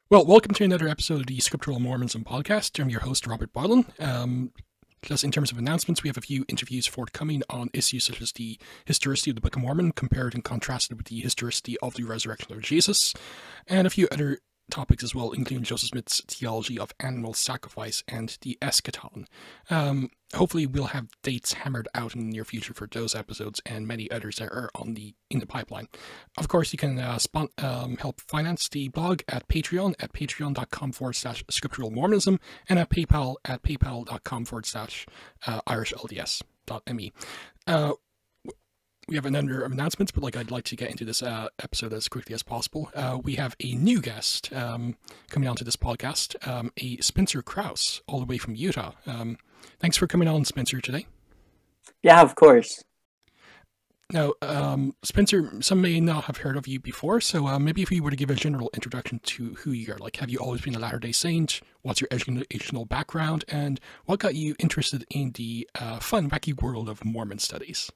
Well, welcome to another episode of the Scriptural Mormonism podcast. I'm your host, Robert Boylan. Just in terms of announcements, we have a few interviews forthcoming on issues such as the historicity of the Book of Mormon, compared and contrasted with the historicity of the resurrection of Jesus, and a few other topics as well, including Joseph Smith's theology of animal sacrifice and the eschaton. Hopefully we'll have dates hammered out in the near future for those episodes and many others that are in the pipeline. Of course, you can help finance the blog at patreon.com/scriptural Mormonism, and at paypal.com/irishLDS.me. We have a number of announcements, but I'd like to get into this episode as quickly as possible. We have a new guest coming onto this podcast, a Spencer Kraus, all the way from Utah. Thanks for coming on, Spencer, today. Yeah, of course. Now, Spencer, some may not have heard of you before, so maybe if you were to give a general introduction to who you are, have you always been a Latter-day Saint? What's your educational background? And what got you interested in the fun, wacky world of Mormon studies?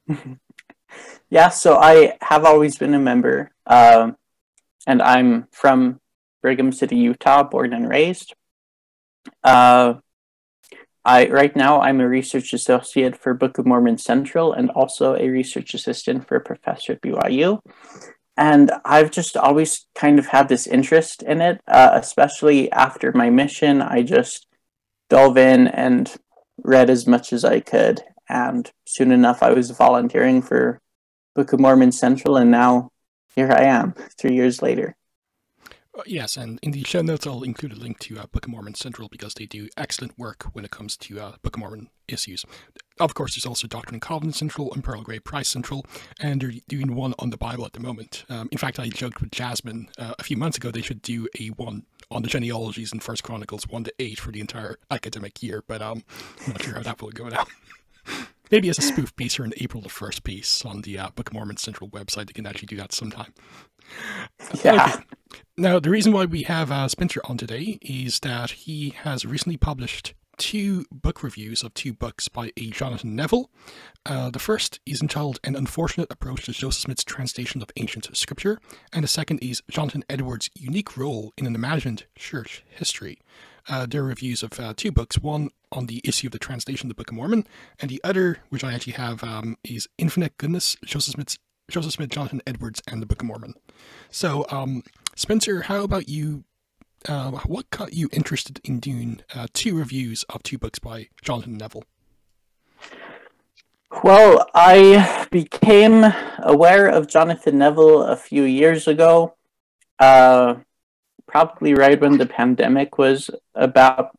Yeah, so I have always been a member, and I'm from Brigham City, Utah, born and raised. Right now I'm a research associate for Book of Mormon Central and also a research assistant for a professor at BYU. And I've just always kind of had this interest in it, especially after my mission. I just dove in and read as much as I could. And soon enough, I was volunteering for Book of Mormon Central, and now here I am, 3 years later. Yes, and in the show notes, I'll include a link to Book of Mormon Central because they do excellent work when it comes to Book of Mormon issues. Of course, there's also Doctrine and Covenant Central and Pearl Grey Price Central, and they're doing one on the Bible at the moment. In fact, I joked with Jasmine a few months ago they should do a one on the genealogies in First Chronicles 1-8 for the entire academic year, but I'm not sure how that will go now. Maybe as a spoof piece or an April the 1st piece on the Book of Mormon Central website. You can actually do that sometime. Yeah. Okay. Now, the reason why we have Spencer on today is that he has recently published 2 book reviews of 2 books by a Jonathan Neville. The first is entitled An Unfortunate Approach to Joseph Smith's Translation of Ancient Scripture, and the second is Jonathan Edwards' Unique Role in an Imagined Church History. They're reviews of 2 books, one on the issue of the translation of the Book of Mormon, and the other, which I actually have, is Infinite Goodness, Joseph Smith, Jonathan Edwards, and the Book of Mormon. So, Spencer, how about you? What got you interested in doing 2 reviews of 2 books by Jonathan Neville? Well, I became aware of Jonathan Neville a few years ago, probably right when the pandemic was about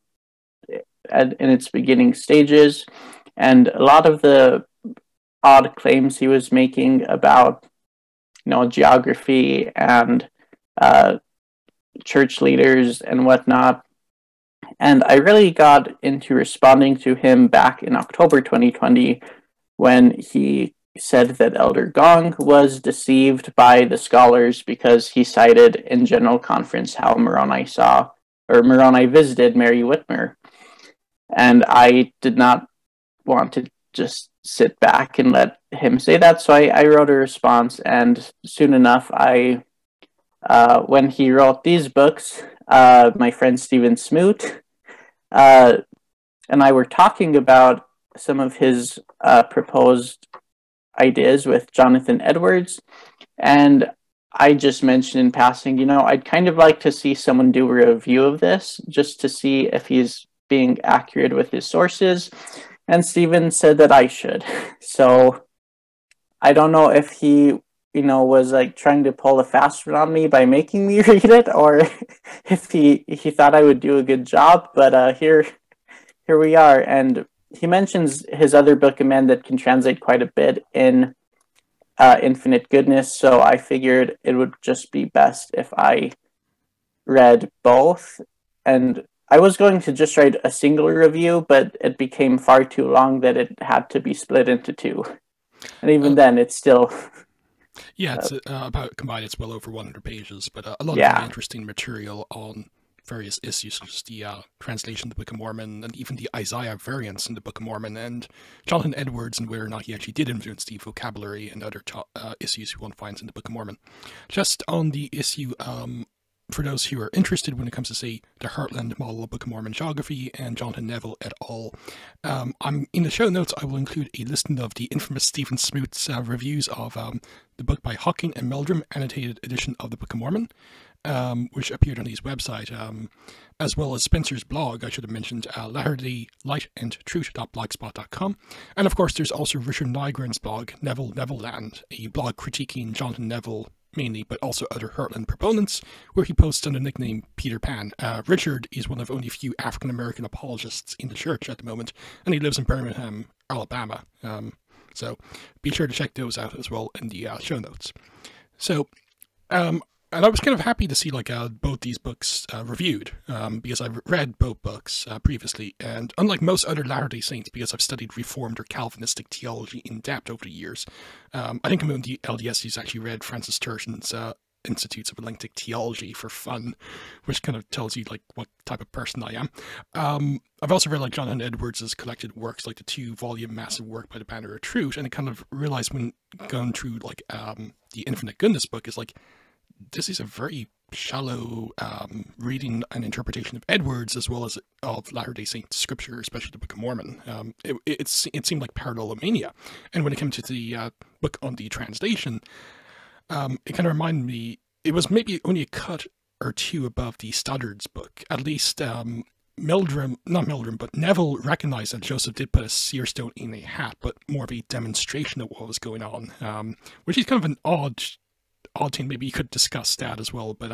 in its beginning stages, and a lot of the odd claims he was making about, geography and church leaders and whatnot. And I really got into responding to him back in October 2020 when he said that Elder Gong was deceived by the scholars because he cited in General Conference how Moroni visited Mary Whitmer. And I did not want to just sit back and let him say that, so I wrote a response, and soon enough, when he wrote these books, my friend Stephen Smoot and I were talking about some of his proposed ideas with Jonathan Edwards, and I just mentioned in passing, I'd kind of like to see someone do a review of this, just to see if he's being accurate with his sources, and Stephen said that I should. So I don't know if he was trying to pull a fast one on me by making me read it, or if he thought I would do a good job, but here we are. And he mentions his other book, Amended, can translate quite a bit in Infinite Goodness, so I figured it would just be best if I read both. And I was going to just write a single review, but it became far too long that it had to be split into 2. And even then, it's still... Yeah, it's about combined, it's well over 100 pages, but a lot of really interesting material on various issues, such as the translation of the Book of Mormon, and even the Isaiah variants in the Book of Mormon, and Jonathan Edwards, and whether or not he actually did influence the vocabulary and other issues one finds in the Book of Mormon. Just on the issue for those who are interested when it comes to, say, the Heartland model of Book of Mormon geography and Jonathan Neville et al. I'm in the show notes. I will include a listing of the infamous Stephen Smoot's reviews of the book by Hocking and Meldrum, annotated edition of the Book of Mormon, which appeared on his website, as well as Spencer's blog. I should have mentioned LatterdayLightandTruth.blogspot.com, and of course there's also Richard Nygren's blog, Neville-Neville Land, a blog critiquing Jonathan Neville mainly, but also other Heartland proponents, where he posts under the nickname Peter Pan. Richard is one of only a few African-American apologists in the church at the moment, and he lives in Birmingham, Alabama. So be sure to check those out as well in the show notes. So, and I was kind of happy to see both these books reviewed, because I've read both books previously, and unlike most other Latter-day Saints, because I've studied Reformed or Calvinistic theology in depth over the years, I think among the LDS who's actually read Francis Turton's Institutes of Elliptic Theology for fun, which kind of tells you what type of person I am. I've also read Jonathan Edwards' collected works, like the 2-volume massive work by the Banner of Truth, and I kind of realized when going through the Infinite Goodness book is this is a very shallow reading and interpretation of Edwards, as well as of Latter-day Saint scripture, especially the Book of Mormon. It seemed like parallelomania. And when it came to the book on the translation, it kind of reminded me, it was maybe only a cut or two above the Stoddard's book. At least Neville recognized that Joseph did put a seer stone in a hat, but more of a demonstration of what was going on, which is kind of an odd thing. Maybe you could discuss that as well. But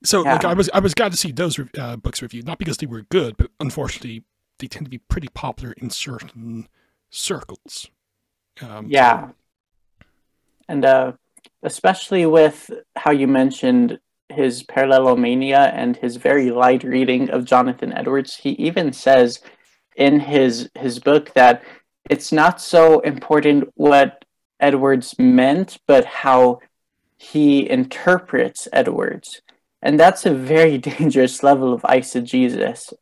so Yeah. I was glad to see those books reviewed, not because they were good, but unfortunately they tend to be pretty popular in certain circles. Yeah. And especially with how you mentioned his parallelomania and his very light reading of Jonathan Edwards, he even says in his book that it's not so important what Edwards meant, but how he interprets Edwards. And that's a very dangerous level of eisegesis.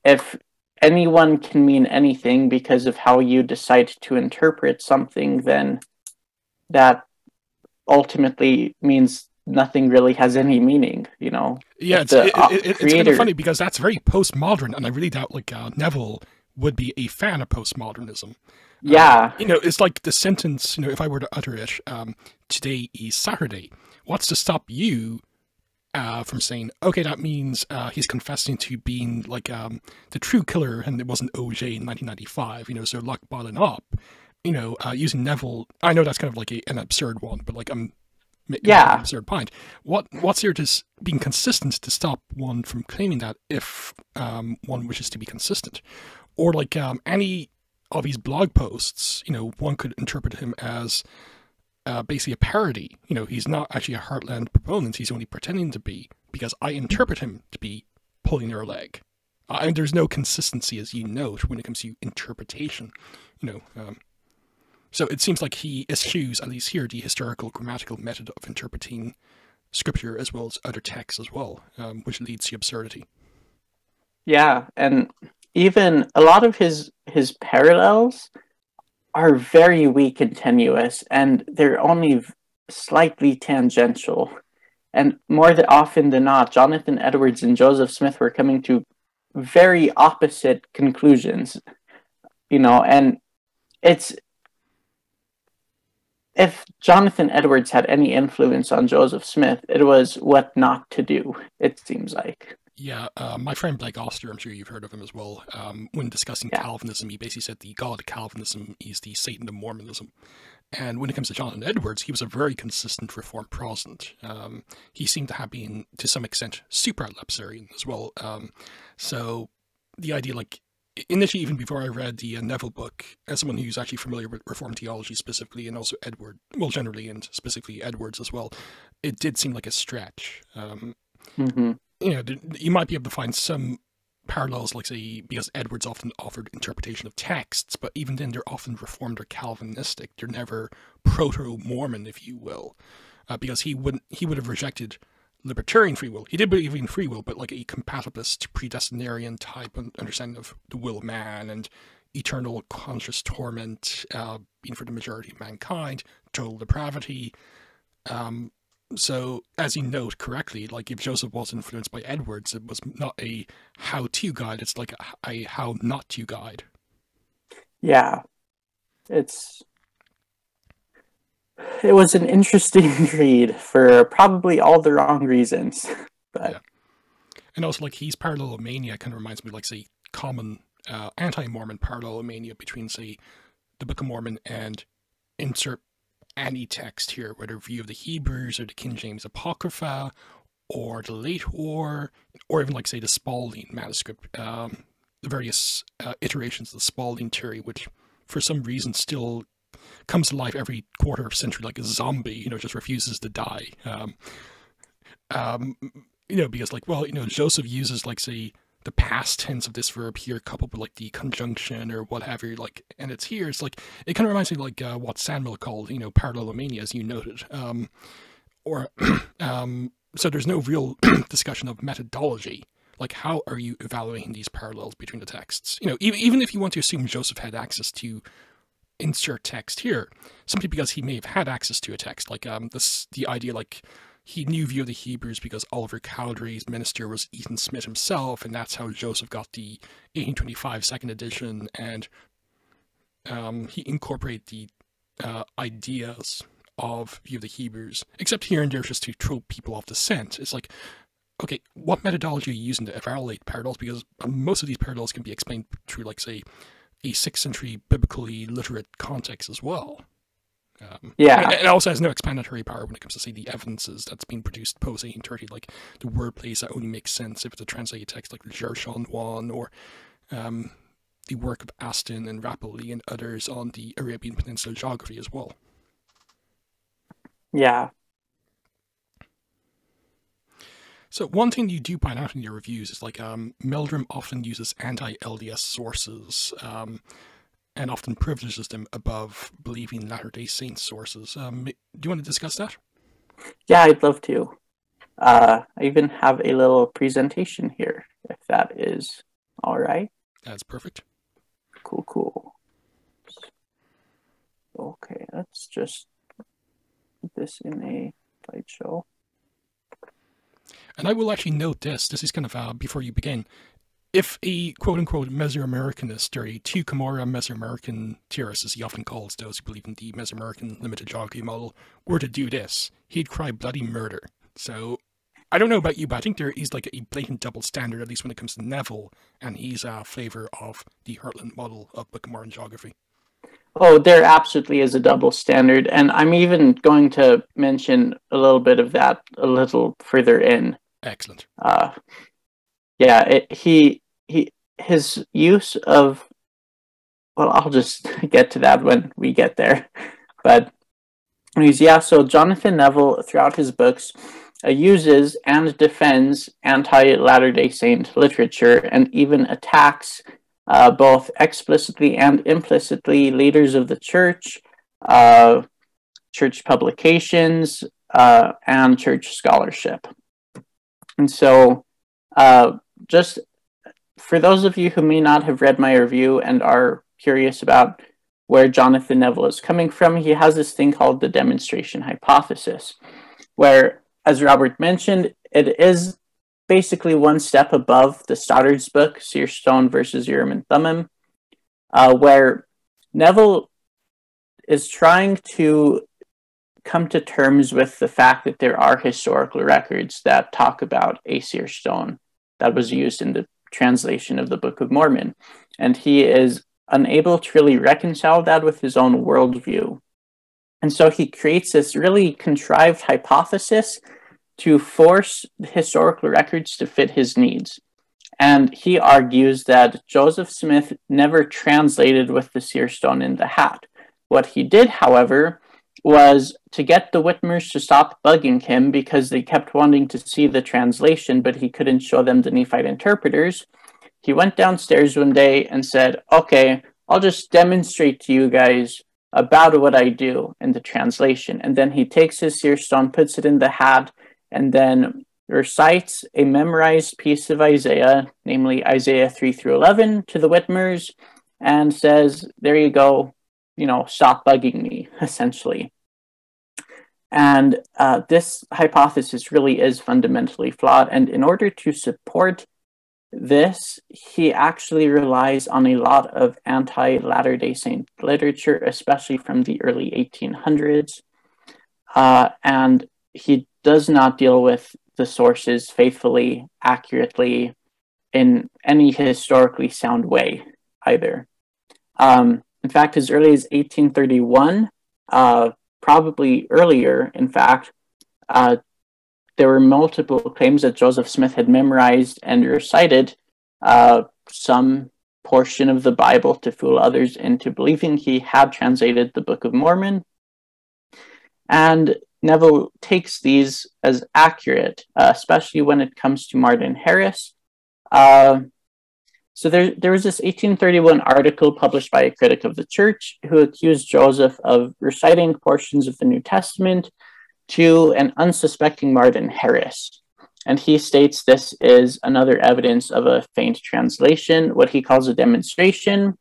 If anyone can mean anything because of how you decide to interpret something, then that ultimately means nothing really has any meaning, Yeah, it's kind of funny because that's very postmodern, and I really doubt Neville would be a fan of postmodernism. Yeah. It's like the sentence, if I were to utter it, today is Saturday. What's to stop you from saying, okay, that means he's confessing to being the true killer, and it wasn't OJ in 1995, so luck bottling up, using Neville. I know that's kind of an absurd one, but I'm making an absurd point. What's there to being consistent to stop one from claiming that if one wishes to be consistent? Or any of his blog posts, one could interpret him as basically a parody. He's not actually a Heartland proponent. He's only pretending to be, because I interpret him to be pulling their leg. And there's no consistency, as you note, when it comes to interpretation. So it seems like he eschews, at least here, the historical grammatical method of interpreting scripture as well as other texts as well, which leads to absurdity. Yeah, and even a lot of his parallels are very weak and tenuous, and they're only slightly tangential. And more often than not, Jonathan Edwards and Joseph Smith were coming to very opposite conclusions. And if Jonathan Edwards had any influence on Joseph Smith, it was what not to do, it seems like. Yeah, my friend Blake Oster, I'm sure you've heard of him as well, when discussing Calvinism, he basically said the God of Calvinism is the Satan of Mormonism. And when it comes to Jonathan Edwards, he was a very consistent Reformed Protestant. He seemed to have been, to some extent, super-lapsarian as well. So the idea, initially, even before I read the Neville book, as someone who's actually familiar with Reformed theology specifically, and also generally, and specifically Edwards as well, it did seem like a stretch. You might be able to find some parallels, say, because Edwards often offered interpretation of texts, but even then they're often Reformed or Calvinistic. They're never proto-Mormon, if you will, because he would have rejected libertarian free will. He did believe in free will, but a compatibilist, predestinarian type understanding of the will of man and eternal conscious torment being for the majority of mankind, total depravity. So, as you note correctly, like if Joseph was influenced by Edwards, it was not a how-to guide, it's like a how-not-to guide. Yeah, it was an interesting read for probably all the wrong reasons. But Yeah. And also, like, his parallelomania kind of reminds me of, like, say, common anti-Mormon parallelomania between, say, the Book of Mormon and insert any text here, whether View of the Hebrews or the King James Apocrypha or the Late War, or even, like, say, the Spalding manuscript, the various iterations of the Spalding theory, which for some reason still comes to life every quarter of a century like a zombie, just refuses to die. Um, because, like, well, Joseph uses, like, say, the past tense of this verb here coupled with, like, the conjunction or whatever, like, and it's here. It's like, it kind of reminds me of, like, what Samuel called, parallelomania, as you noted. Or, so there's no real discussion of methodology. Like, how are you evaluating these parallels between the texts? Even if you want to assume Joseph had access to insert text here, simply because he may have had access to a text, like the idea, like, he knew View of the Hebrews because Oliver Cowdery's minister was Ethan Smith himself, and that's how Joseph got the 1825 second edition, and he incorporated the ideas of View of the Hebrews, except here and there just to throw people off the scent. It's like, okay, what methodology are you using to evaluate parallels? Because most of these parallels can be explained through, like, say, a 6th century biblically literate context as well. yeah, it also has no explanatory power when it comes to, say, the evidences that's been produced post 1830, like the wordplays that only make sense if it's a translated text, like the Gershon one, or the work of Aston and Rapoli and others on the Arabian Peninsula geography as well. yeah. So one thing you do point out in your reviews is, like, Meldrum often uses anti-LDS sources, and often privileges them above believing Latter-day Saints sources. Do you want to discuss that? Yeah, I'd love to. I even have a little presentation here, if that is all right. That's perfect. Cool. Okay, let's just put this in a slideshow. And I will actually note this. This is kind of before you begin. If a quote-unquote Mesoamericanist, or a two-Camorra Mesoamerican theorist, as he often calls those who believe in the Mesoamerican limited geography model, were to do this, he'd cry bloody murder. So, I don't know about you, but I think there is, like, a blatant double standard, at least when it comes to Neville, and his flavor of the Heartland model of Book of Mormon geography. Oh, there absolutely is a double standard, and I'm even going to mention a little bit of that a little further in. Excellent. Yeah, his use of, well, I'll just get to that when we get there. But so Jonathan Neville, throughout his books, uses and defends anti-Latter-day Saint literature, and even attacks both explicitly and implicitly leaders of the church, church publications, and church scholarship. And so, just for those of you who may not have read my review and are curious about where Jonathan Neville is coming from, he has this thing called the demonstration hypothesis, where, as Robert mentioned, it is basically one step above the Stoddard's book, Seer Stone versus Urim and Thummim, where Neville is trying to come to terms with the fact that there are historical records that talk about a seer stone that was used in the translation of the Book of Mormon. And he is unable to really reconcile that with his own worldview. And so he creates this really contrived hypothesis to force the historical records to fit his needs. And he argues that Joseph Smith never translated with the seer stone in the hat. What he did, however, was to get the Whitmers to stop bugging him because they kept wanting to see the translation, but he couldn't show them the Nephite interpreters. He went downstairs one day and said, okay, I'll just demonstrate to you guys about what I do in the translation. And then he takes his seer stone, puts it in the hat, and then recites a memorized piece of Isaiah, namely Isaiah 3 through 11, to the Whitmers, and says, there you go, stop bugging me, essentially. And this hypothesis really is fundamentally flawed. And in order to support this, he actually relies on a lot of anti-Latter-day Saint literature, especially from the early 1800s. And he does not deal with the sources faithfully, accurately, in any historically sound way either. In fact, as early as 1831, probably earlier, in fact, there were multiple claims that Joseph Smith had memorized and recited some portion of the Bible to fool others into believing he had translated the Book of Mormon. And Neville takes these as accurate, especially when it comes to Martin Harris. So there was this 1831 article published by a critic of the church who accused Joseph of reciting portions of the New Testament to an unsuspecting Martin Harris. And he states this is another evidence of a faint translation, what he calls a demonstration.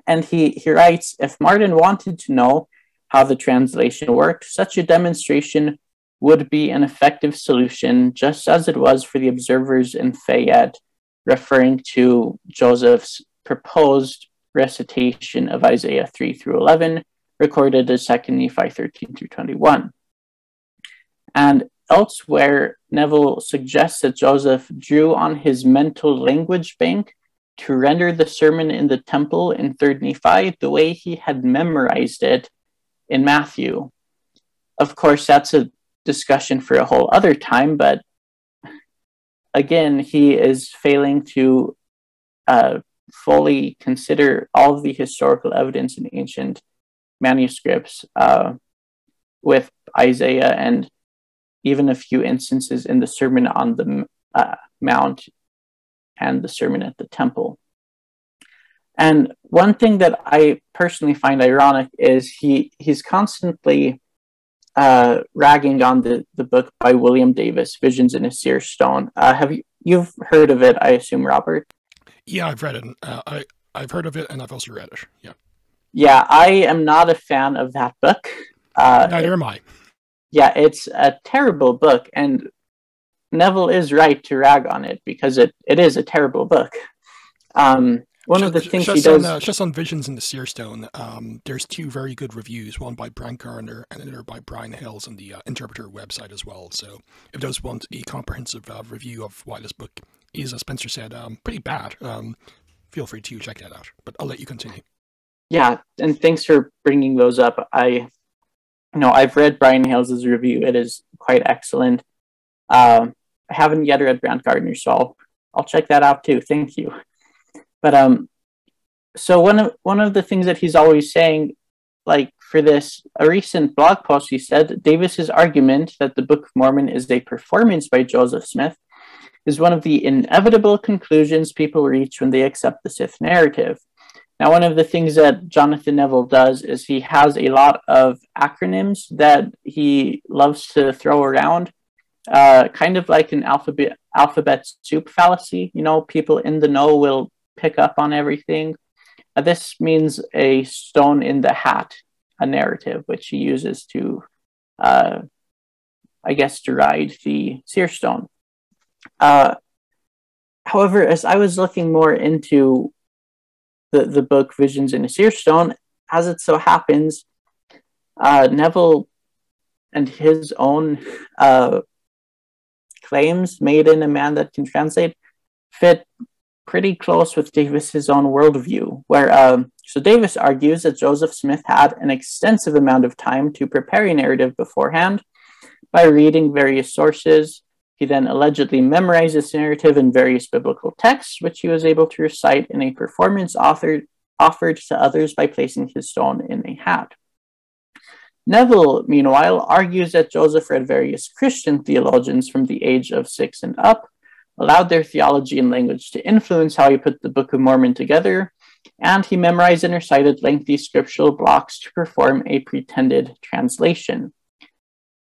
And he writes, if Martin wanted to know how the translation worked, such a demonstration would be an effective solution, just as it was for the observers in Fayette, referring to Joseph's proposed recitation of Isaiah 3 through 11, recorded as 2 Nephi 13 through 21. And elsewhere, Neville suggests that Joseph drew on his mental language bank to render the sermon in the temple in 3rd Nephi the way he had memorized it in Matthew. Of course, that's a discussion for a whole other time, but again, he is failing to fully consider all of the historical evidence in ancient manuscripts with Isaiah and even a few instances in the Sermon on the Mount and the Sermon at the Temple. And one thing that I personally find ironic is he's constantly ragging on the book by William Davis, Visions in a Seer Stone. You've heard of it, I assume, Robert? Yeah, I've read it. I've heard of it, and I've also read it. Yeah. Yeah, I am not a fan of that book. Neither am I. Yeah, it's a terrible book, and Neville is right to rag on it because it is a terrible book. One of the things he does... just on Visions in the Seer Stone, there's 2 very good reviews, one by Brent Garner and another by Brian Hills on the Interpreter website as well. So if those want a comprehensive review of why this book is, as Spencer said, pretty bad, feel free to check that out. But I'll let you continue. Yeah, and thanks for bringing those up. I've read Brian Hills' review. It is quite excellent. I haven't yet read Brent Gardner, so I'll check that out too. Thank you. But so one of the things that he's always saying, like for this, a recent blog post, he said Davis's argument that the Book of Mormon is a performance by Joseph Smith is one of the inevitable conclusions people reach when they accept the Sith narrative. Now, one of the things that Jonathan Neville does is he has a lot of acronyms that he loves to throw around, kind of like an alphabet soup fallacy. People in the know will pick up on everything. This means a stone in the hat, a narrative, which he uses to, deride the seer stone. However, as I was looking more into the book Visions in a Seer Stone, as it so happens, Neville and his own claims made in A Man That Can Translate fit pretty close with Davis's own worldview, where so Davis argues that Joseph Smith had an extensive amount of time to prepare a narrative beforehand by reading various sources. He then allegedly memorized this narrative in various biblical texts, which he was able to recite in a performance offered to others by placing his stone in a hat. Neville, meanwhile, argues that Joseph read various Christian theologians from the age of 6 and up, allowed their theology and language to influence how he put the Book of Mormon together, and he memorized and recited lengthy scriptural blocks to perform a pretended translation.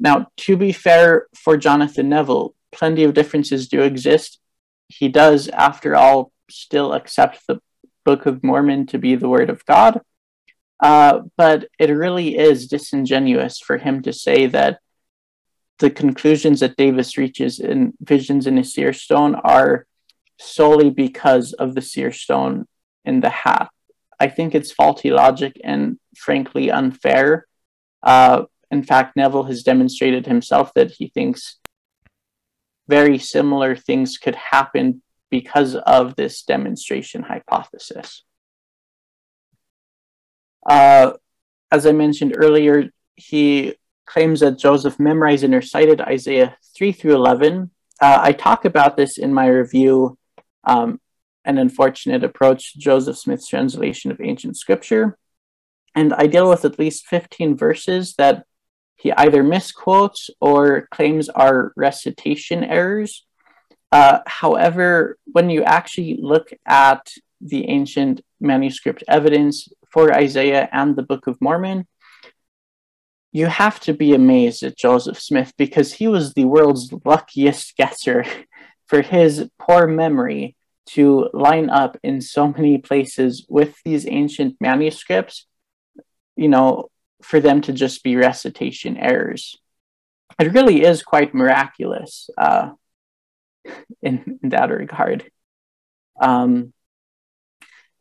Now, to be fair for Jonathan Neville, plenty of differences do exist. He does, after all, still accept the Book of Mormon to be the Word of God, But it really is disingenuous for him to say that the conclusions that Davis reaches in Visions in a Seer Stone are solely because of the seer stone in the hat. I think it's faulty logic and frankly unfair. In fact, Neville has demonstrated himself that he thinks very similar things could happen because of this demonstration hypothesis. As I mentioned earlier, he claims that Joseph memorized and recited Isaiah 3 through 11. I talk about this in my review, An Unfortunate Approach to Joseph Smith's Translation of Ancient Scripture. And I deal with at least 15 verses that he either misquotes or claims are recitation errors. However, when you actually look at the ancient manuscript evidence for Isaiah and the Book of Mormon, you have to be amazed at Joseph Smith, because he was the world's luckiest guesser for his poor memory to line up in so many places with these ancient manuscripts, for them to just be recitation errors. It really is quite miraculous in that regard.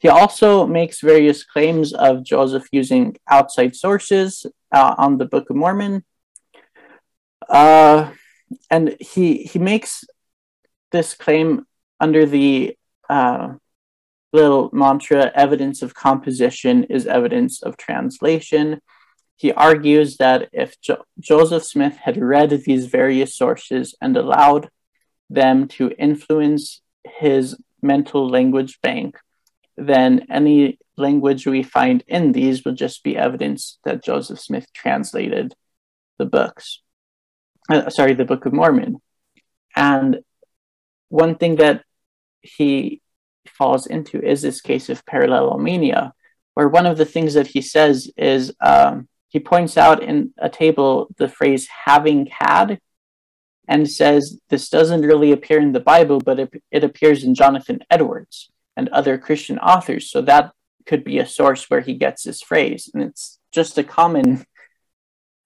He also makes various claims of Joseph using outside sources on the Book of Mormon. And he makes this claim under the little mantra, evidence of composition is evidence of translation. He argues that if Joseph Smith had read these various sources and allowed them to influence his mental language bank, then any language we find in these would just be evidence that Joseph Smith translated the books. The Book of Mormon. And one thing that he falls into is this case of parallelomania, where one of the things that he says is he points out in a table the phrase having had, and says this doesn't really appear in the Bible, but it appears in Jonathan Edwards and other Christian authors. So that could be a source where he gets this phrase. And it's just a common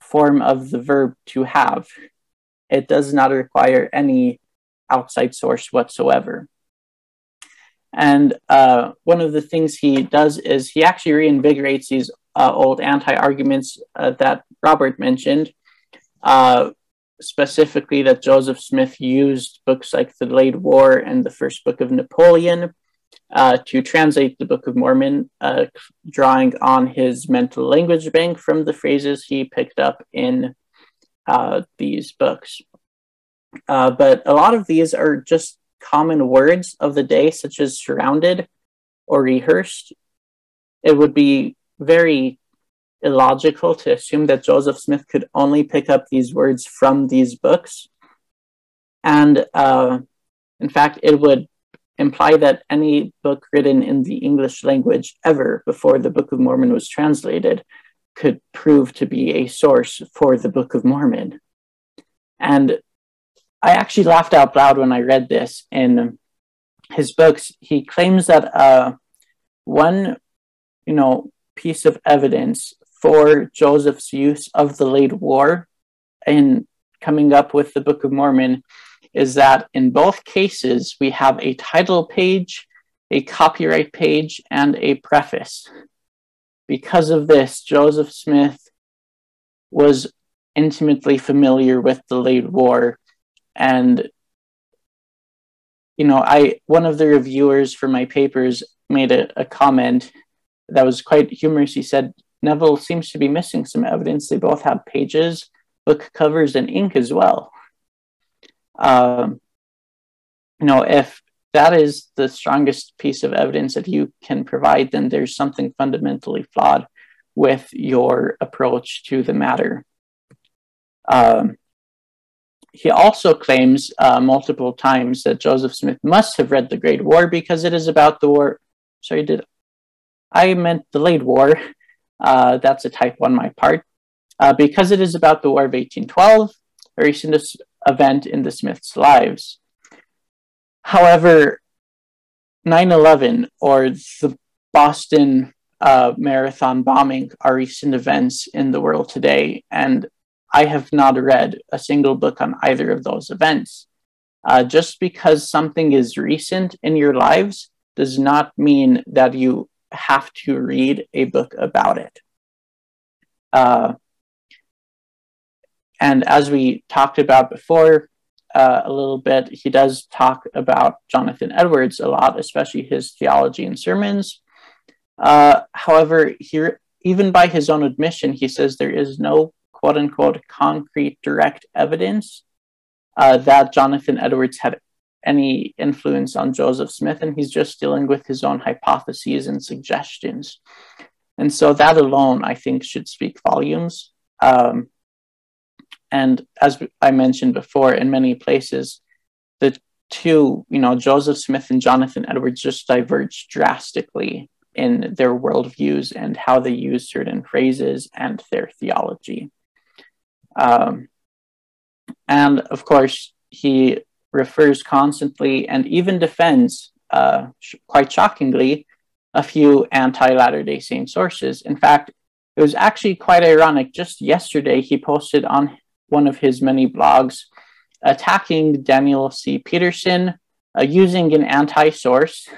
form of the verb to have. It does not require any outside source whatsoever. And one of the things he does is he actually reinvigorates these old anti-arguments that Robert mentioned, specifically that Joseph Smith used books like The Delayed War and the First Book of Napoleon to translate the Book of Mormon, drawing on his mental language bank from the phrases he picked up in these books. But a lot of these are just common words of the day, such as surrounded or rehearsed. It would be very illogical to assume that Joseph Smith could only pick up these words from these books. And in fact, it would imply that any book written in the English language ever before the Book of Mormon was translated could prove to be a source for the Book of Mormon. And I actually laughed out loud when I read this in his books. He claims that one, piece of evidence for Joseph's use of the Delayed War in coming up with the Book of Mormon is that in both cases, we have a title page, a copyright page, and a preface. Because of this, Joseph Smith was intimately familiar with the Delayed War. And, one of the reviewers for my papers made a comment that was quite humorous. He said, Neville seems to be missing some evidence. They both have pages, book covers, and ink as well. If that is the strongest piece of evidence that you can provide, then there's something fundamentally flawed with your approach to the matter. He also claims multiple times that Joseph Smith must have read The Great War because it is about the war. I meant the Delayed War. That's a typo on my part. Because it is about the War of 1812, a recent event in the Smiths' lives. However, 9/11, or the Boston marathon bombing are recent events in the world today, and I have not read a single book on either of those events. Just because something is recent in your lives does not mean that you have to read a book about it. And as we talked about before a little bit, he does talk about Jonathan Edwards a lot, especially his theology and sermons. However, even by his own admission, he says there is no quote-unquote concrete direct evidence that Jonathan Edwards had any influence on Joseph Smith, and he's just dealing with his own hypotheses and suggestions. And so that alone, I think, should speak volumes. And as I mentioned before, in many places, the two, Joseph Smith and Jonathan Edwards just diverge drastically in their worldviews and how they use certain phrases and their theology. And of course, he refers constantly and even defends, quite shockingly, a few anti-Latter-day Saint sources. In fact, it was actually quite ironic. Just yesterday, he posted on one of his many blogs attacking Daniel C. Peterson using an anti-source.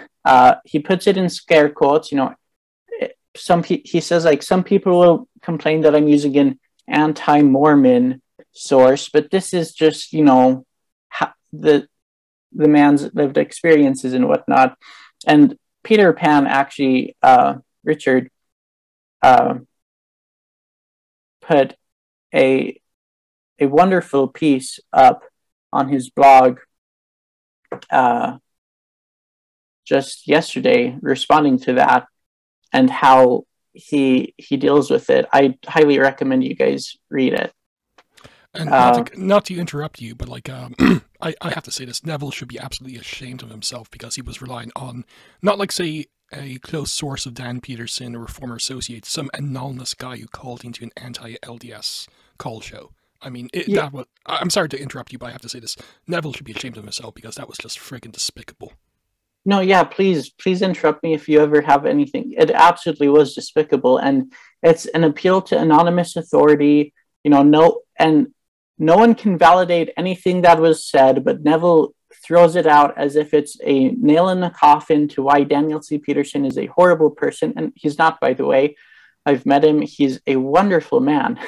He puts it in scare quotes. He says, like, some people will complain that I'm using an anti-Mormon source, but this is just, the man's lived experiences and whatnot. And Peter Pan actually, Richard, put a wonderful piece up on his blog just yesterday, responding to that and how he deals with it. I highly recommend you guys read it. And not to interrupt you, but I have to say this, Neville should be absolutely ashamed of himself because he was relying on, not like, say, a close source of Dan Peterson or a former associate, some anonymous guy who called into an anti-LDS call show. I mean, I'm sorry to interrupt you, but I have to say this. Neville should be ashamed of himself because that was just friggin' despicable. No, yeah, please interrupt me if you ever have anything. It absolutely was despicable, and it's an appeal to anonymous authority. No one can validate anything that was said, but Neville throws it out as if it's a nail in the coffin to why Daniel C. Peterson is a horrible person, and he's not, by the way. I've met him. He's a wonderful man.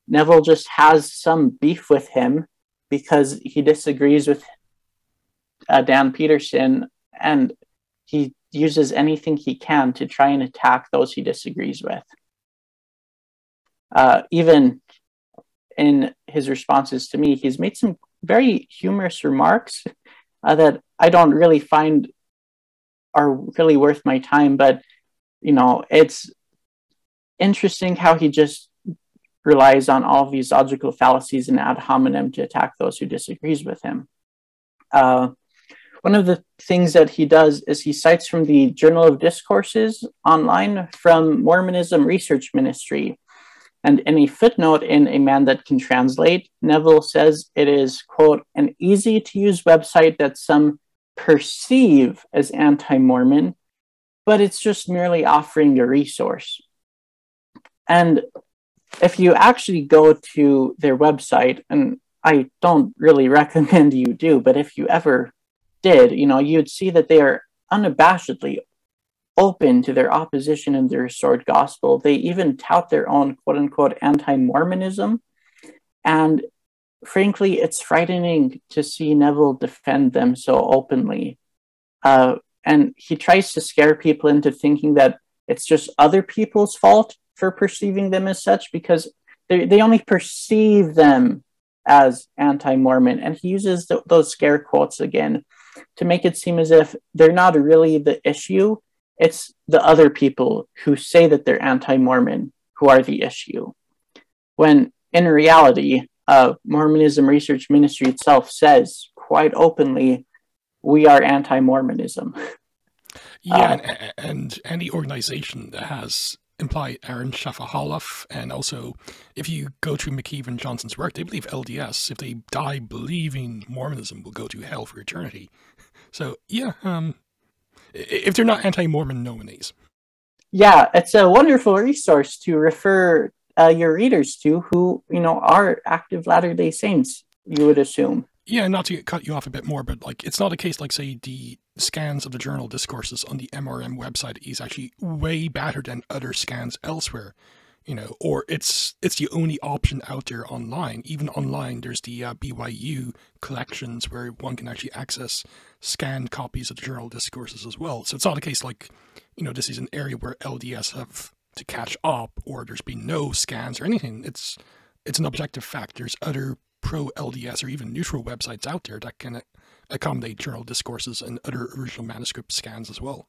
Neville just has some beef with him because he disagrees with Dan Peterson, and he uses anything he can to try and attack those he disagrees with. Even in his responses to me, he's made some very humorous remarks that I don't really find are really worth my time, but it's interesting how he just relies on all of these logical fallacies and ad hominem to attack those who disagrees with him. One of the things that he does is he cites from the Journal of Discourses online from Mormonism Research Ministry. And in a footnote in A Man That Can Translate, Neville says it is, quote, an easy-to-use website that some perceive as anti-Mormon, but it's just merely offering a resource. And if you actually go to their website, and I don't really recommend you do, but if you ever did, you'd see that they are unabashedly open to their opposition in the restored gospel. They even tout their own quote-unquote anti-Mormonism. And frankly, it's frightening to see Neville defend them so openly. And he tries to scare people into thinking that it's just other people's fault for perceiving them as such, because they only perceive them as anti-Mormon. And he uses those scare quotes again to make it seem as if they're not really the issue. It's the other people who say that they're anti-Mormon who are the issue. When in reality, Mormonism Research Ministry itself says quite openly, we are anti-Mormonism. Yeah, and any organization that has implied Aaron Shafahaloff, and also if you go through McKeever and Johnson's work, they believe LDS, if they die believing Mormonism, will go to hell for eternity. So yeah, if they're not anti-Mormon nominees. Yeah, it's a wonderful resource to refer your readers to who, are active Latter-day Saints, you would assume. Yeah, not to cut you off a bit more, but like it's not a case like, say, the scans of the journal discourses on the MRM website is actually way better than other scans elsewhere, or it's the only option out there online. Even online, there's the BYU collections where one can actually access scanned copies of the journal discourses as well. So it's not a case like, this is an area where LDS have to catch up, or there's been no scans or anything. It's an objective fact. There's other pro-LDS or even neutral websites out there that can accommodate journal discourses and other original manuscript scans as well.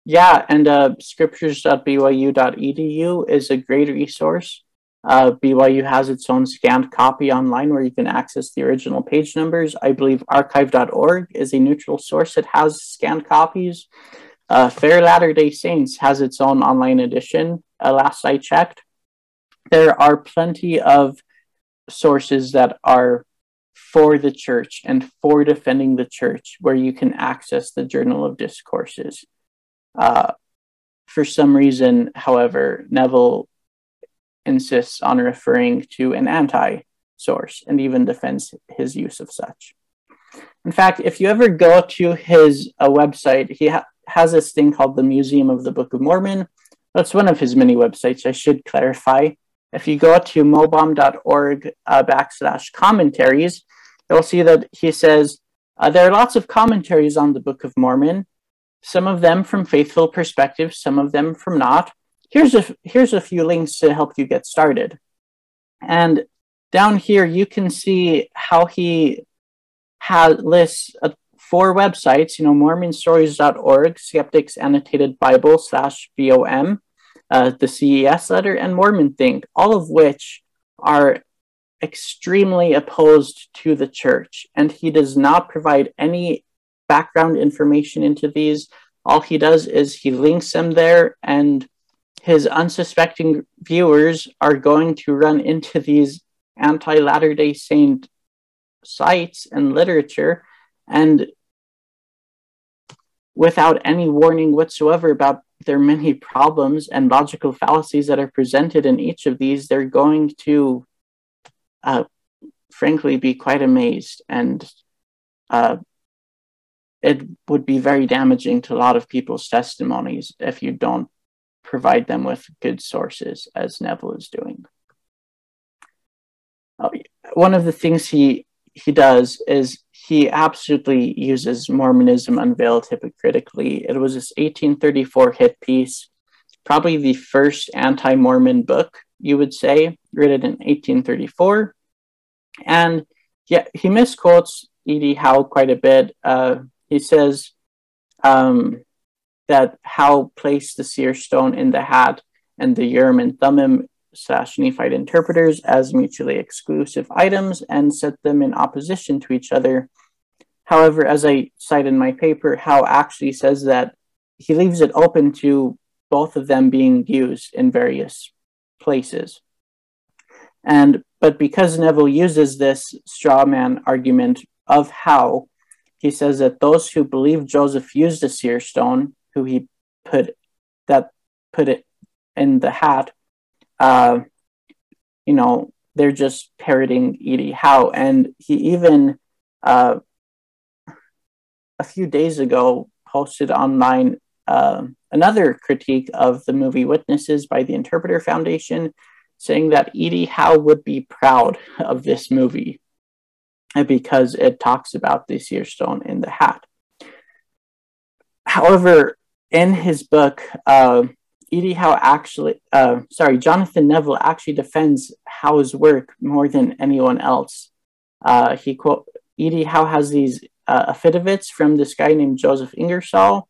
Yeah, and scriptures.byu.edu is a great resource. BYU has its own scanned copy online where you can access the original page numbers. I believe archive.org is a neutral source that has scanned copies. Fair Latter-day Saints has its own online edition, last I checked. There are plenty of sources that are for the church and for defending the church where you can access the Journal of Discourses. For some reason, however, Neville insists on referring to an anti-source and even defends his use of such. In fact, if you ever go to his website, he has this thing called the Museum of the Book of Mormon. That's one of his many websites, I should clarify. If you go to mobom.org /commentaries, you'll see that he says, there are lots of commentaries on the Book of Mormon, some of them from faithful perspectives, some of them from not. Here's a few links to help you get started. And down here, you can see how he lists 4 websites, mormonstories.org, Skeptics Annotated Bible /BOM, the CES letter, and Mormon Think, all of which are extremely opposed to the church. And he does not provide any background information into these. All he does is he links them there, and his unsuspecting viewers are going to run into these anti-Latter-day Saint sites and literature, and without any warning whatsoever about their many problems and logical fallacies that are presented in each of these, they're going to frankly be quite amazed, and it would be very damaging to a lot of people's testimonies if you don't provide them with good sources, as Neville is doing. One of the things he does is he absolutely uses Mormonism Unveiled hypocritically. It was this 1834 hit piece, probably the first anti-Mormon book, you would say, written in 1834. And yeah, he misquotes E.D. Howe quite a bit. He says that Howe placed the seer stone in the hat and the Urim and Thummim /Nephite interpreters as mutually exclusive items and set them in opposition to each other. However, as I cite in my paper, Howe actually says that he leaves it open to both of them being used in various places. But because Neville uses this straw man argument of Howe, he says that those who believe Joseph used a seer stone, who he put it in the hat, they're just parroting E.D. Howe. And he even, a few days ago, posted online another critique of the movie Witnesses by the Interpreter Foundation, saying that E.D. Howe would be proud of this movie because it talks about the seer stone in the hat. However, in his book, Jonathan Neville actually defends Howe's work more than anyone else. E.D. Howe has these affidavits from this guy named Joseph Ingersoll,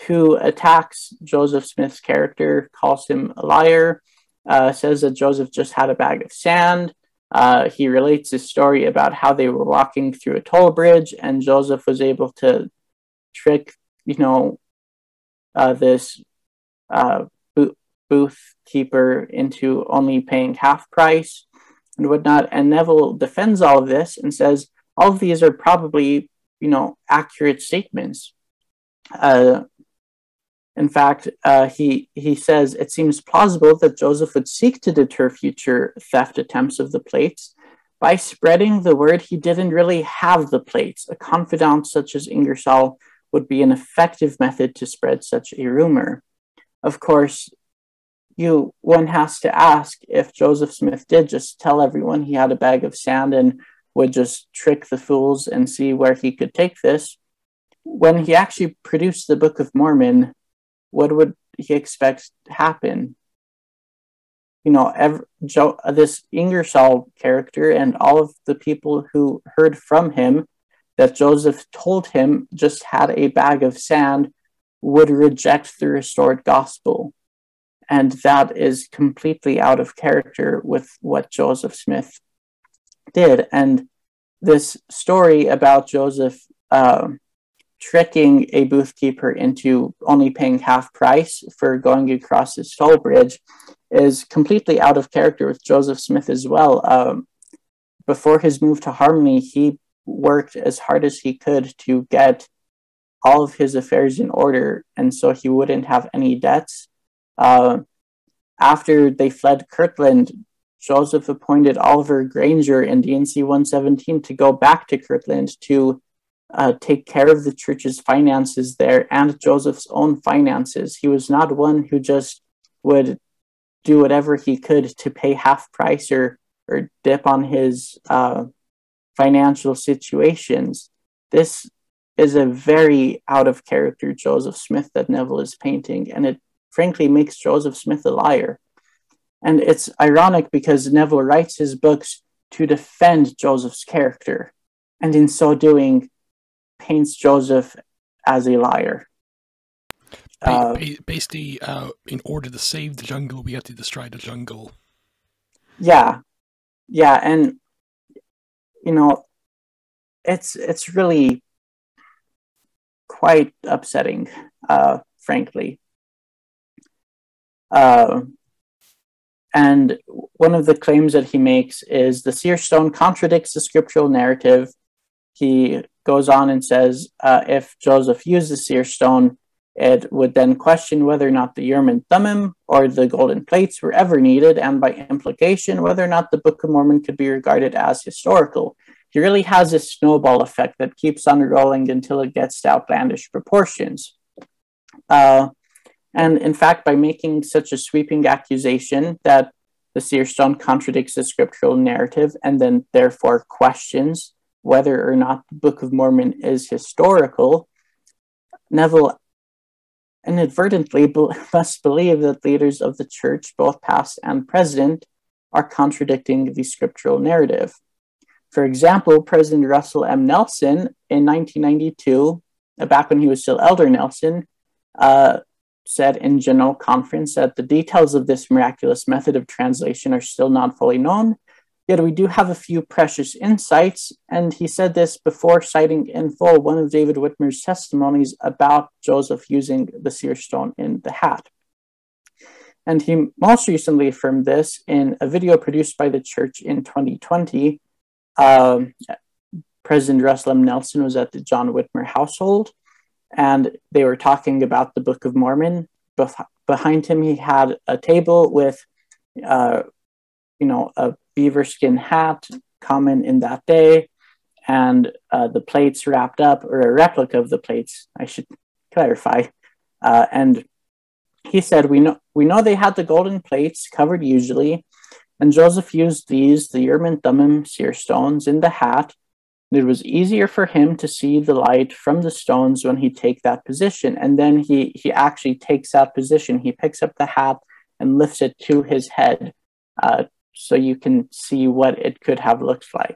who attacks Joseph Smith's character, calls him a liar, says that Joseph just had a bag of sand. He relates a story about how they were walking through a toll bridge and Joseph was able to trick, this booth keeper into only paying half price and whatnot. And Neville defends all of this and says all of these are probably, accurate statements. And In fact, he says, it seems plausible that Joseph would seek to deter future theft attempts of the plates by spreading the word he didn't really have the plates. A confidant such as Ingersoll would be an effective method to spread such a rumor. Of course, one has to ask if Joseph Smith did just tell everyone he had a bag of sand and would just trick the fools and see where he could take this. When he actually produced the Book of Mormon, what would he expect to happen? This Ingersoll character and all of the people who heard from him that Joseph told him just had a bag of sand would reject the restored gospel. And that is completely out of character with what Joseph Smith did. And this story about Joseph tricking a boothkeeper into only paying half price for going across his toll bridge is completely out of character with Joseph Smith as well. Before his move to Harmony, he worked as hard as he could to get all of his affairs in order, and so he wouldn't have any debts. After they fled Kirtland, Joseph appointed Oliver Granger in DNC 117 to go back to Kirtland to take care of the church's finances there and Joseph's own finances. He was not one who just would do whatever he could to pay half price or dip on his financial situations. This is a very out of character Joseph Smith that Neville is painting, and it frankly makes Joseph Smith a liar. And it's ironic because Neville writes his books to defend Joseph's character, and in so doing paints Joseph as a liar. Basically, in order to save the jungle, we have to destroy the jungle. Yeah, and it's really quite upsetting, frankly. And one of the claims that he makes is the seer stone contradicts the scriptural narrative. He goes on and says, if Joseph used the seer stone, it would then question whether or not the Urim and Thummim or the golden plates were ever needed, and by implication, whether or not the Book of Mormon could be regarded as historical. He really has this snowball effect that keeps on rolling until it gets to outlandish proportions. And in fact, by making such a sweeping accusation that the seer stone contradicts the scriptural narrative and then therefore questions whether or not the Book of Mormon is historical, Neville inadvertently must believe that leaders of the church, both past and present, are contradicting the scriptural narrative. For example, President Russell M. Nelson in 1992, back when he was still Elder Nelson, said in General Conference that the details of this miraculous method of translation are still not fully known, yet we do have a few precious insights, and he said this before citing in full one of David Whitmer's testimonies about Joseph using the seer stone in the hat. And he most recently affirmed this in a video produced by the church in 2020. President Russell M. Nelson was at the John Whitmer household, and they were talking about the Book of Mormon. Behind him, he had a table with, a beaver skin hat common in that day, and the plates wrapped up, or a replica of the plates, I should clarify. And he said, we know they had the golden plates covered usually, and Joseph used these, the Urim and Thummim seer stones, in the hat. It was easier for him to see the light from the stones when he take that position. And then he actually takes that position. He picks up the hat and lifts it to his head so you can see what it could have looked like.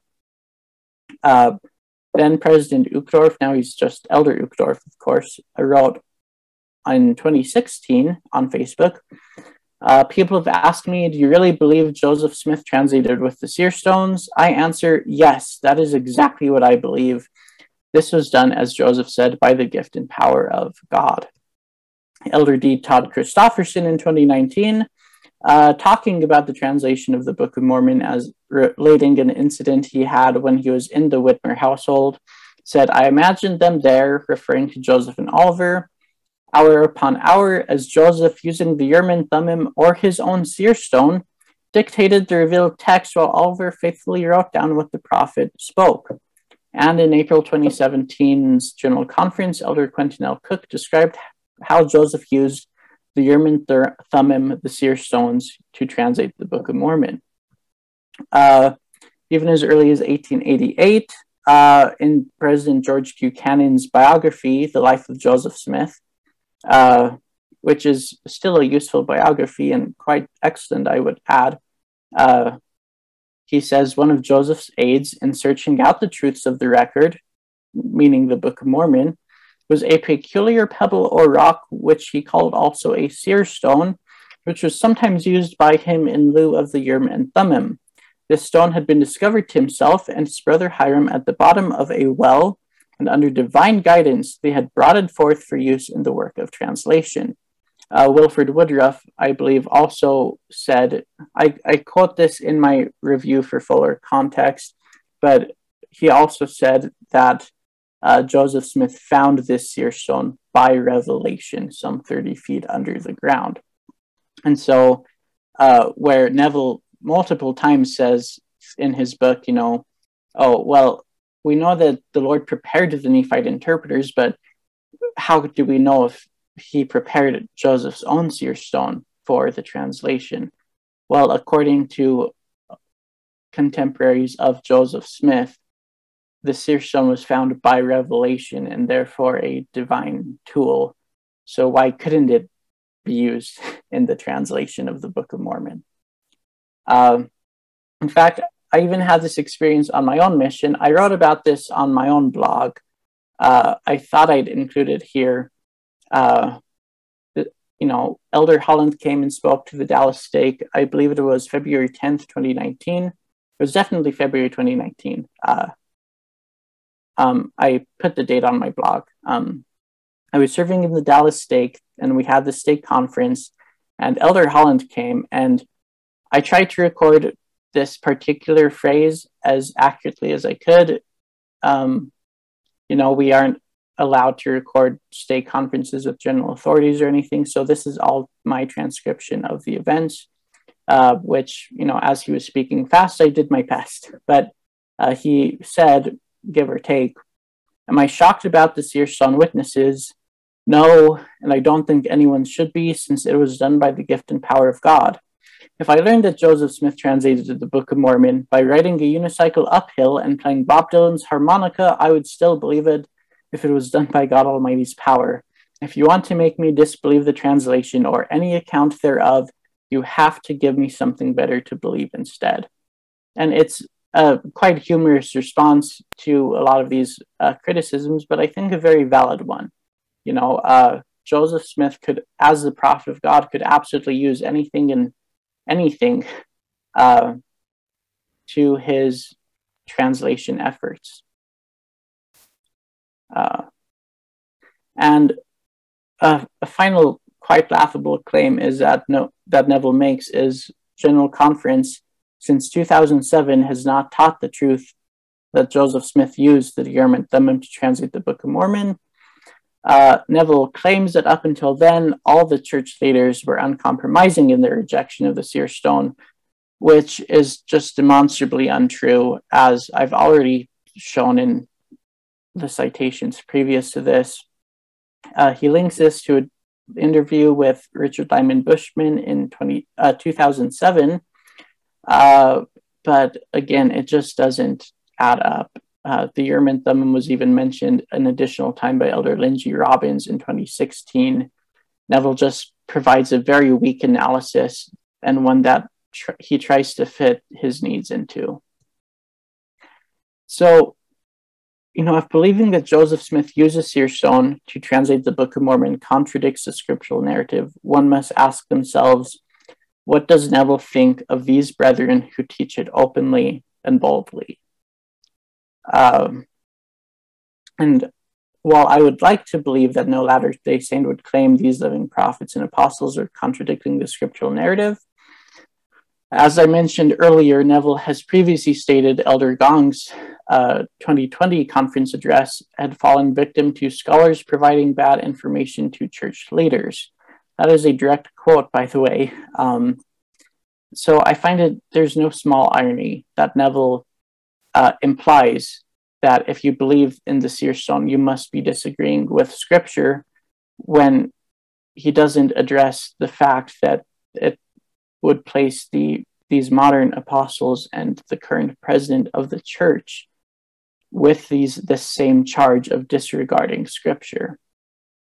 Then President Uchtdorf, now he's just Elder Uchtdorf, of course, wrote in 2016 on Facebook, people have asked me, do you really believe Joseph Smith translated with the seer stones? I answer, yes, that is exactly what I believe. This was done, as Joseph said, by the gift and power of God. Elder D. Todd Christofferson in 2019, talking about the translation of the Book of Mormon as relating an incident he had when he was in the Whitmer household, said, I imagined them there, referring to Joseph and Oliver. hour upon hour, as Joseph, using the Urim and Thummim or his own seer stone, dictated the revealed text while Oliver faithfully wrote down what the prophet spoke. And in April 2017's General Conference, Elder Quentin L. Cook described how Joseph used the Urim and Thummim, the seer stones, to translate the Book of Mormon. Even as early as 1888, in President George Buchanan's biography, The Life of Joseph Smith, which is still a useful biography and quite excellent, I would add, he says one of Joseph's aides in searching out the truths of the record, meaning the Book of Mormon, was a peculiar pebble or rock, which he called also a seer stone, which was sometimes used by him in lieu of the Urim and Thummim. This stone had been discovered to himself and his brother Hiram at the bottom of a well, and under divine guidance, they had brought it forth for use in the work of translation. Wilford Woodruff, I believe, also said, I quote this in my review for fuller context, but he also said that Joseph Smith found this seer stone by revelation, some 30 feet under the ground. And so, where Neville multiple times says in his book, oh, well, we know that the Lord prepared the Nephite interpreters, but how do we know if he prepared Joseph's own seer stone for the translation? Well, according to contemporaries of Joseph Smith, the seer stone was found by revelation and therefore a divine tool. So why couldn't it be used in the translation of the Book of Mormon? In fact, I even had this experience on my own mission. I wrote about this on my own blog. I thought I'd include it here. Elder Holland came and spoke to the Dallas Stake. I believe it was February 10th, 2019. It was definitely February 2019. I put the date on my blog. I was serving in the Dallas Stake, and we had the stake conference, and Elder Holland came, and I tried to record this particular phrase as accurately as I could. We aren't allowed to record stake conferences with general authorities or anything, so this is all my transcription of the events, which, as he was speaking fast, I did my best. But he said, give or take, am I shocked about the seer stone witnesses? No, and I don't think anyone should be, since it was done by the gift and power of God. If I learned that Joseph Smith translated the Book of Mormon by riding a unicycle uphill and playing Bob Dylan's harmonica, I would still believe it if it was done by God Almighty's power. If you want to make me disbelieve the translation or any account thereof, you have to give me something better to believe instead. And it's a quite humorous response to a lot of these criticisms, but I think a very valid one. Joseph Smith could, as the prophet of God, could absolutely use anything and anything to his translation efforts. And a final quite laughable claim is that Neville makes is General Conference since 2007 has not taught the truth that Joseph Smith used the Urim and Thummim to translate the Book of Mormon. Neville claims that up until then, all the church leaders were uncompromising in their rejection of the seer stone, which is just demonstrably untrue, as I've already shown in the citations previous to this. He links this to an interview with Richard Lyman Bushman in 2007, but again, it just doesn't add up. The Urim and Thummim was even mentioned an additional time by Elder Lindsey Robbins in 2016. Neville just provides a very weak analysis and one that he tries to fit his needs into. So, if believing that Joseph Smith uses seer stone to translate the Book of Mormon contradicts the scriptural narrative, one must ask themselves, what does Neville think of these brethren who teach it openly and boldly? And while I would like to believe that no Latter-day Saint would claim these living prophets and apostles are contradicting the scriptural narrative, as I mentioned earlier, Neville has previously stated Elder Gong's 2020 conference address had fallen victim to scholars providing bad information to church leaders. That is a direct quote, by the way. So I find there's no small irony that Neville implies that if you believe in the seer stone, you must be disagreeing with Scripture, when he doesn't address the fact that it would place these modern apostles and the current president of the church with this same charge of disregarding Scripture.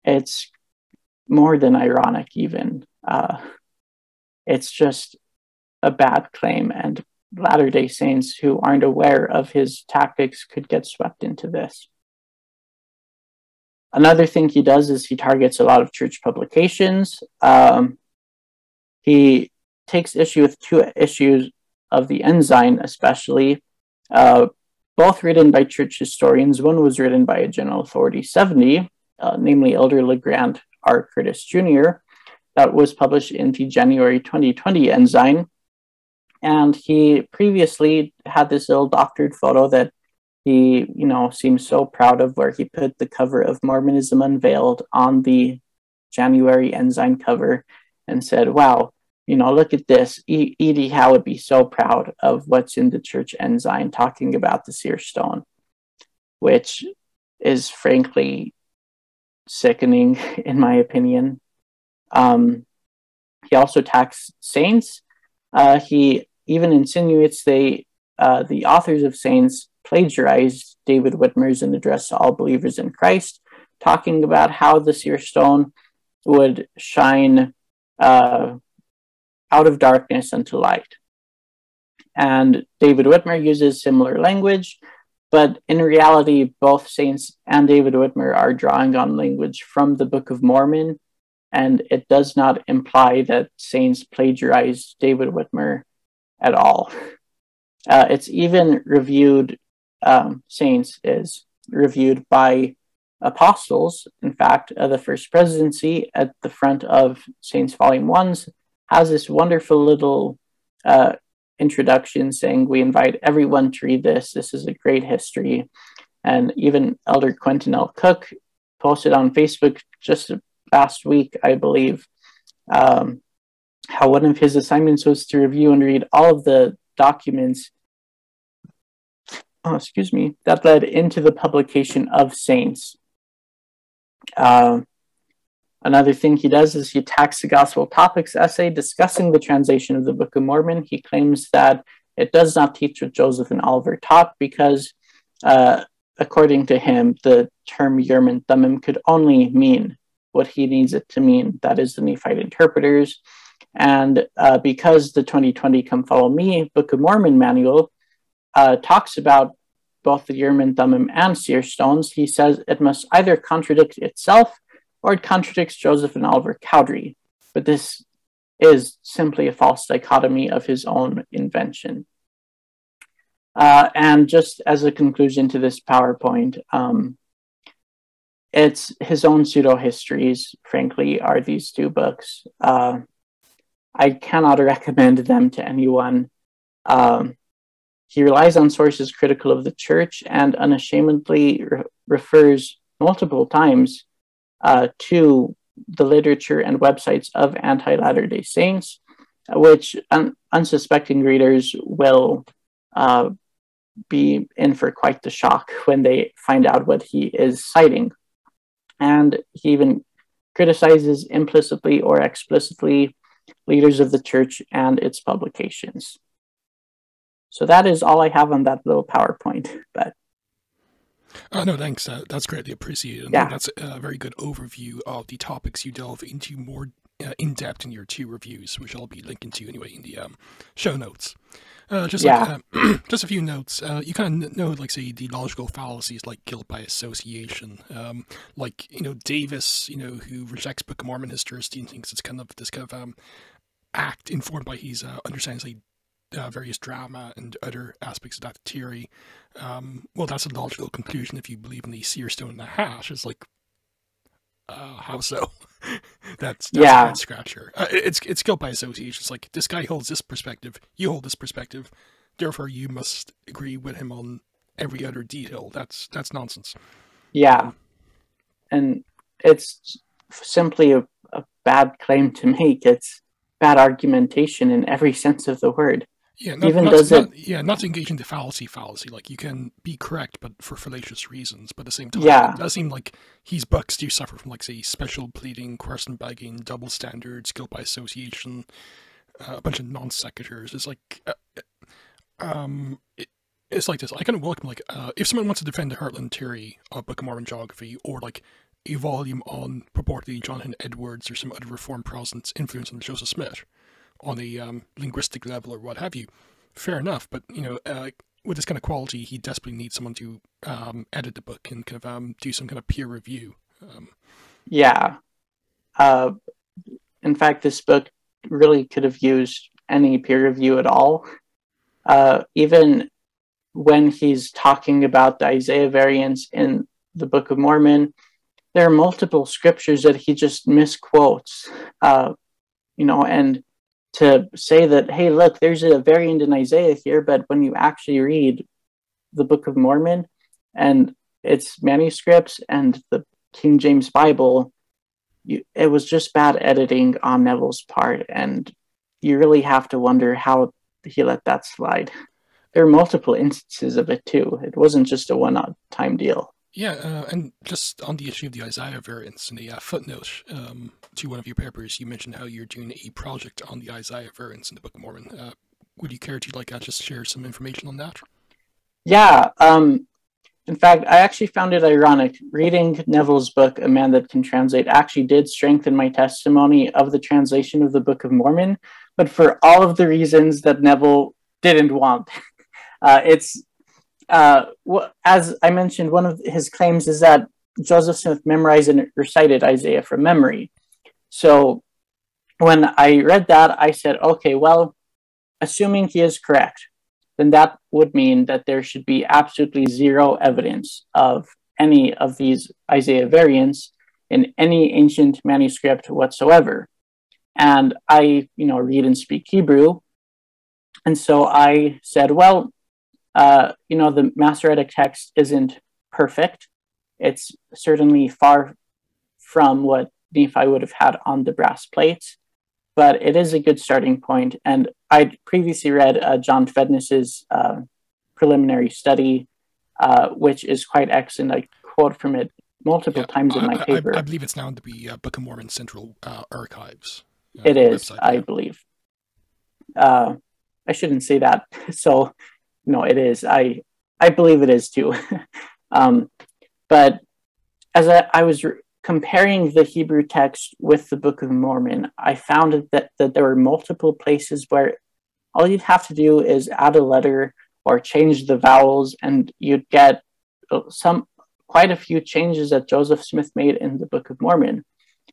It's more than ironic, even. It's just a bad claim, and Latter-day Saints who aren't aware of his tactics could get swept into this. Another thing he does is he targets a lot of church publications. He takes issue with two issues of the Ensign, especially, both written by church historians. One was written by a General Authority 70, namely Elder LeGrand R. Curtis Jr., that was published in the January 2020 Ensign. And he previously had this ill-doctored photo that he, seems so proud of, where he put the cover of Mormonism Unveiled on the January Ensign cover and said, wow, look at this. E.D. Howe would be so proud of what's in the church Ensign, talking about the seer stone, which is frankly sickening, in my opinion. He also attacks saints. He even insinuates the authors of Saints plagiarized David Whitmer's An Address to All Believers in Christ, talking about how the seer stone would shine out of darkness into light. And David Whitmer uses similar language, but in reality, both Saints and David Whitmer are drawing on language from the Book of Mormon, and it does not imply that Saints plagiarized David Whitmer at all. It's even reviewed, Saints is reviewed by apostles. In fact, the First Presidency at the front of Saints Volume 1 has this wonderful little introduction saying, we invite everyone to read this. This is a great history. And even Elder Quentin L. Cook posted on Facebook just last week, I believe, how one of his assignments was to review and read all of the documents that led into the publication of Saints. Another thing he does is he attacks the Gospel Topics essay discussing the translation of the Book of Mormon. He claims that it does not teach what Joseph and Oliver taught because, according to him, the term Urim and Thummim could only mean what he needs it to mean, that is the Nephite interpreters. And because the 2020 Come Follow Me Book of Mormon manual talks about both the Urim and Thummim and seer stones, he says it must either contradict itself or it contradicts Joseph and Oliver Cowdery. But this is simply a false dichotomy of his own invention. And just as a conclusion to this PowerPoint, it's his own pseudo-histories, frankly, are these two books. I cannot recommend them to anyone. He relies on sources critical of the church and unashamedly refers multiple times to the literature and websites of anti-Latter-day Saints, which unsuspecting readers will be in for quite the shock when they find out what he is citing. And he even criticizes implicitly or explicitly leaders of the church and its publications. So that is all I have on that little PowerPoint. But no, thanks. That's greatly appreciated. Yeah. That's a very good overview of the topics you delve into more in-depth in your two reviews, which I'll be linking to anyway in the show notes. Just a few notes. You kind of know, like, say, the logical fallacies like guilt by association. Davis, who rejects Book of Mormon historicity and thinks it's kind of this kind of act informed by his understanding, various drama and other aspects of that theory. Well, that's a logical conclusion if you believe in the seer stone in the hash. It's like, how so? that's a head scratcher. It's guilt by association. It's like, this guy holds this perspective, you hold this perspective, therefore you must agree with him on every other detail. That's nonsense. Yeah, and it's simply a bad claim to make. It's bad argumentation in every sense of the word. Yeah, Even does it. not to engage in the fallacy. Like, you can be correct, but for fallacious reasons. But at the same time, Yeah, it does seem like his books do suffer from, like, say, special pleading, question begging, double standards, guilt by association, a bunch of non sequiturs. It's like, it's like this. I kind of welcome, like, if someone wants to defend the Heartland theory of Book of Mormon geography, or like a volume on purportedly Jonathan Edwards or some other Reformed Protestant's influence on Joseph Smith on a linguistic level or what have you, fair enough. But, you know, with this kind of quality, he desperately needs someone to edit the book and kind of do some kind of peer review. Yeah. In fact, this book really could have used any peer review at all. Even when he's talking about the Isaiah variants in the Book of Mormon, there are multiple scriptures that he just misquotes, you know, and to say that, hey, look, there's a variant in Isaiah here, but when you actually read the Book of Mormon and its manuscripts and the King James Bible, it was just bad editing on Neville's part, and you really have to wonder how he let that slide. There are multiple instances of it too. It wasn't just a one-time deal. Yeah, and just on the issue of the Isaiah variants, in a footnote to one of your papers, you mentioned how you're doing a project on the Isaiah variants in the Book of Mormon. Would you care to just share some information on that? Yeah. In fact, I actually found it ironic. Reading Neville's book, A Man That Can Translate, actually did strengthen my testimony of the translation of the Book of Mormon, but for all of the reasons that Neville didn't want. As I mentioned, one of his claims is that Joseph Smith memorized and recited Isaiah from memory. So when I read that, I said, okay, well, assuming he is correct, then that would mean that there should be absolutely zero evidence of any of these Isaiah variants in any ancient manuscript whatsoever. And I, read and speak Hebrew. And so I said, well, the Masoretic text isn't perfect. It's certainly far from what Nephi would have had on the brass plates, but it is a good starting point. And I'd previously read John Fedness's preliminary study, which is quite excellent. I quote from it multiple times in my paper. I believe it's now in the Book of Mormon Central Archives. It is, website, I believe. I shouldn't say that. So, no, it is. I believe it is too. But as I was comparing the Hebrew text with the Book of Mormon, I found that there were multiple places where all you'd have to do is add a letter or change the vowels, and you'd get quite a few changes that Joseph Smith made in the Book of Mormon,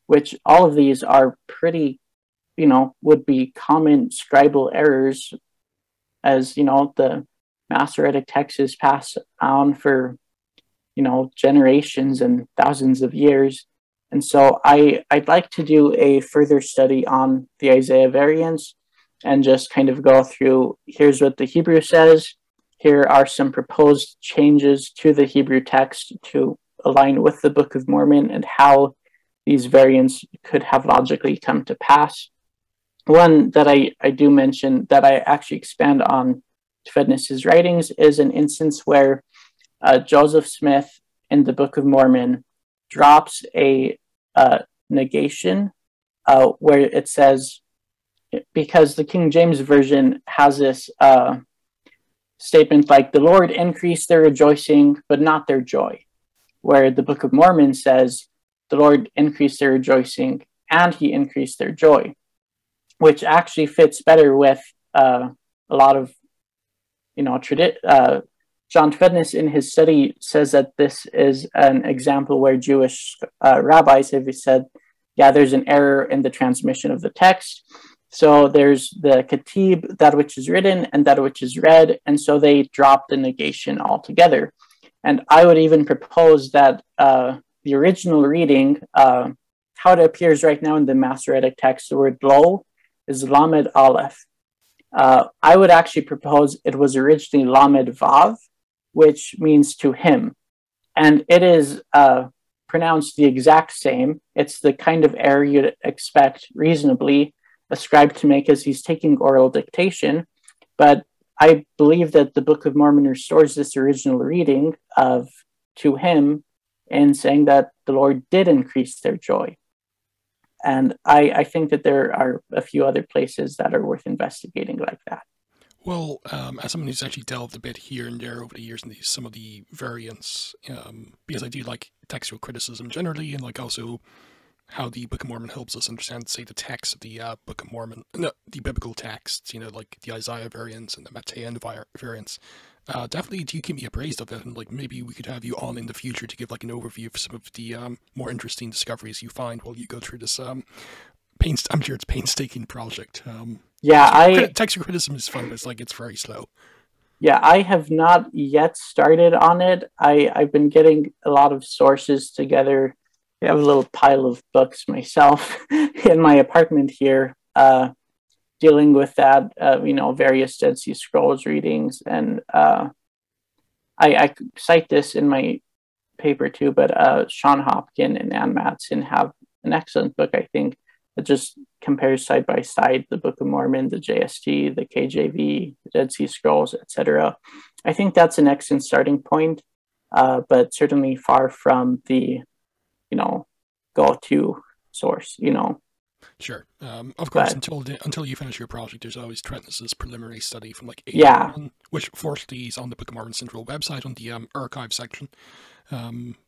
which all of these are pretty, would be common scribal errors, as, the Masoretic text is passed on for, generations and thousands of years. And so I'd like to do a further study on the Isaiah variants and just kind of go through, here's what the Hebrew says, here are some proposed changes to the Hebrew text to align with the Book of Mormon and how these variants could have logically come to pass. One that I do mention that I actually expand on Fedness's writings is an instance where Joseph Smith in the Book of Mormon drops a negation where it says, because the King James Version has this statement like, the Lord increased their rejoicing, but not their joy, where the Book of Mormon says, the Lord increased their rejoicing and he increased their joy, which actually fits better with a lot of, John Fedness in his study says that this is an example where Jewish rabbis have said, yeah, there's an error in the transmission of the text. So there's the katib, that which is written, and that which is read, and so they drop the negation altogether. And I would even propose that the original reading, how it appears right now in the Masoretic text, the word lo is Lamed Aleph. I would actually propose it was originally Lamed Vav, which means to him. And it is pronounced the exact same. It's the kind of error you'd expect reasonably a scribe to make as he's taking oral dictation. But I believe that the Book of Mormon restores this original reading of to him and saying that the Lord did increase their joy. And I think that there are a few other places that are worth investigating like that. Well, as someone who's actually delved a bit here and there over the years in some of the variants, because I do like textual criticism generally, and like also how the Book of Mormon helps us understand, say, the text of the Book of Mormon, no, the biblical texts, like the Isaiah variants and the Matthean variants. Definitely do keep me appraised of that, and like maybe we could have you on in the future to give like an overview of some of the more interesting discoveries you find while you go through this I'm sure it's painstaking project. Textual criticism is fun, but it's very slow. Yeah, I have not yet started on it. I've been getting a lot of sources together. I have a little pile of books myself in my apartment here, dealing with that, various Dead Sea Scrolls readings. And I cite this in my paper too, but Sean Hopkin and Ann Matson have an excellent book, I think, that just compares side by side the Book of Mormon, the JST, the KJV, the Dead Sea Scrolls, etc. I think that's an excellent starting point, but certainly far from the, go-to source, Sure. Of course, until you finish your project, there's always Trenton's preliminary study from like 81, which fortunately is on the Book of Mormon Central website on the archive section,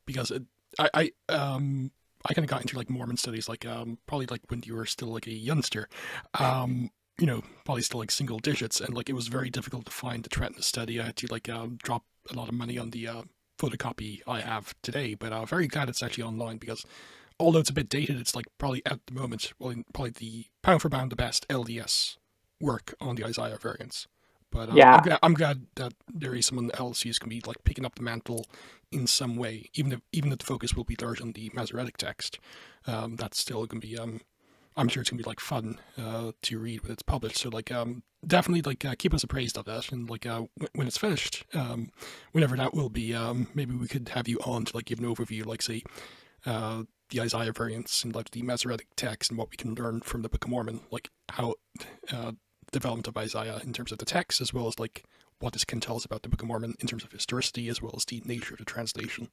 because I kind of got into like Mormon studies probably like when you were still like a youngster, probably still like single digits, and like it was very difficult to find the Trenton study. I had to like drop a lot of money on the photocopy I have today, but very glad it's actually online, because although it's a bit dated, it's like probably at the moment, probably the pound for pound the best LDS work on the Isaiah variants. But I'm glad that there is someone else who's going to be like picking up the mantle in some way, even if the focus will be large on the Masoretic text. That's still going to be I'm sure it's going to be like fun to read when it's published. So like definitely like keep us appraised of that, and like when it's finished, whenever that will be, maybe we could have you on to like give an overview, like say the Isaiah variants and like the Masoretic text and what we can learn from the Book of Mormon, like how development of Isaiah in terms of the text, as well as like what this can tell us about the Book of Mormon in terms of historicity, as well as the nature of the translation.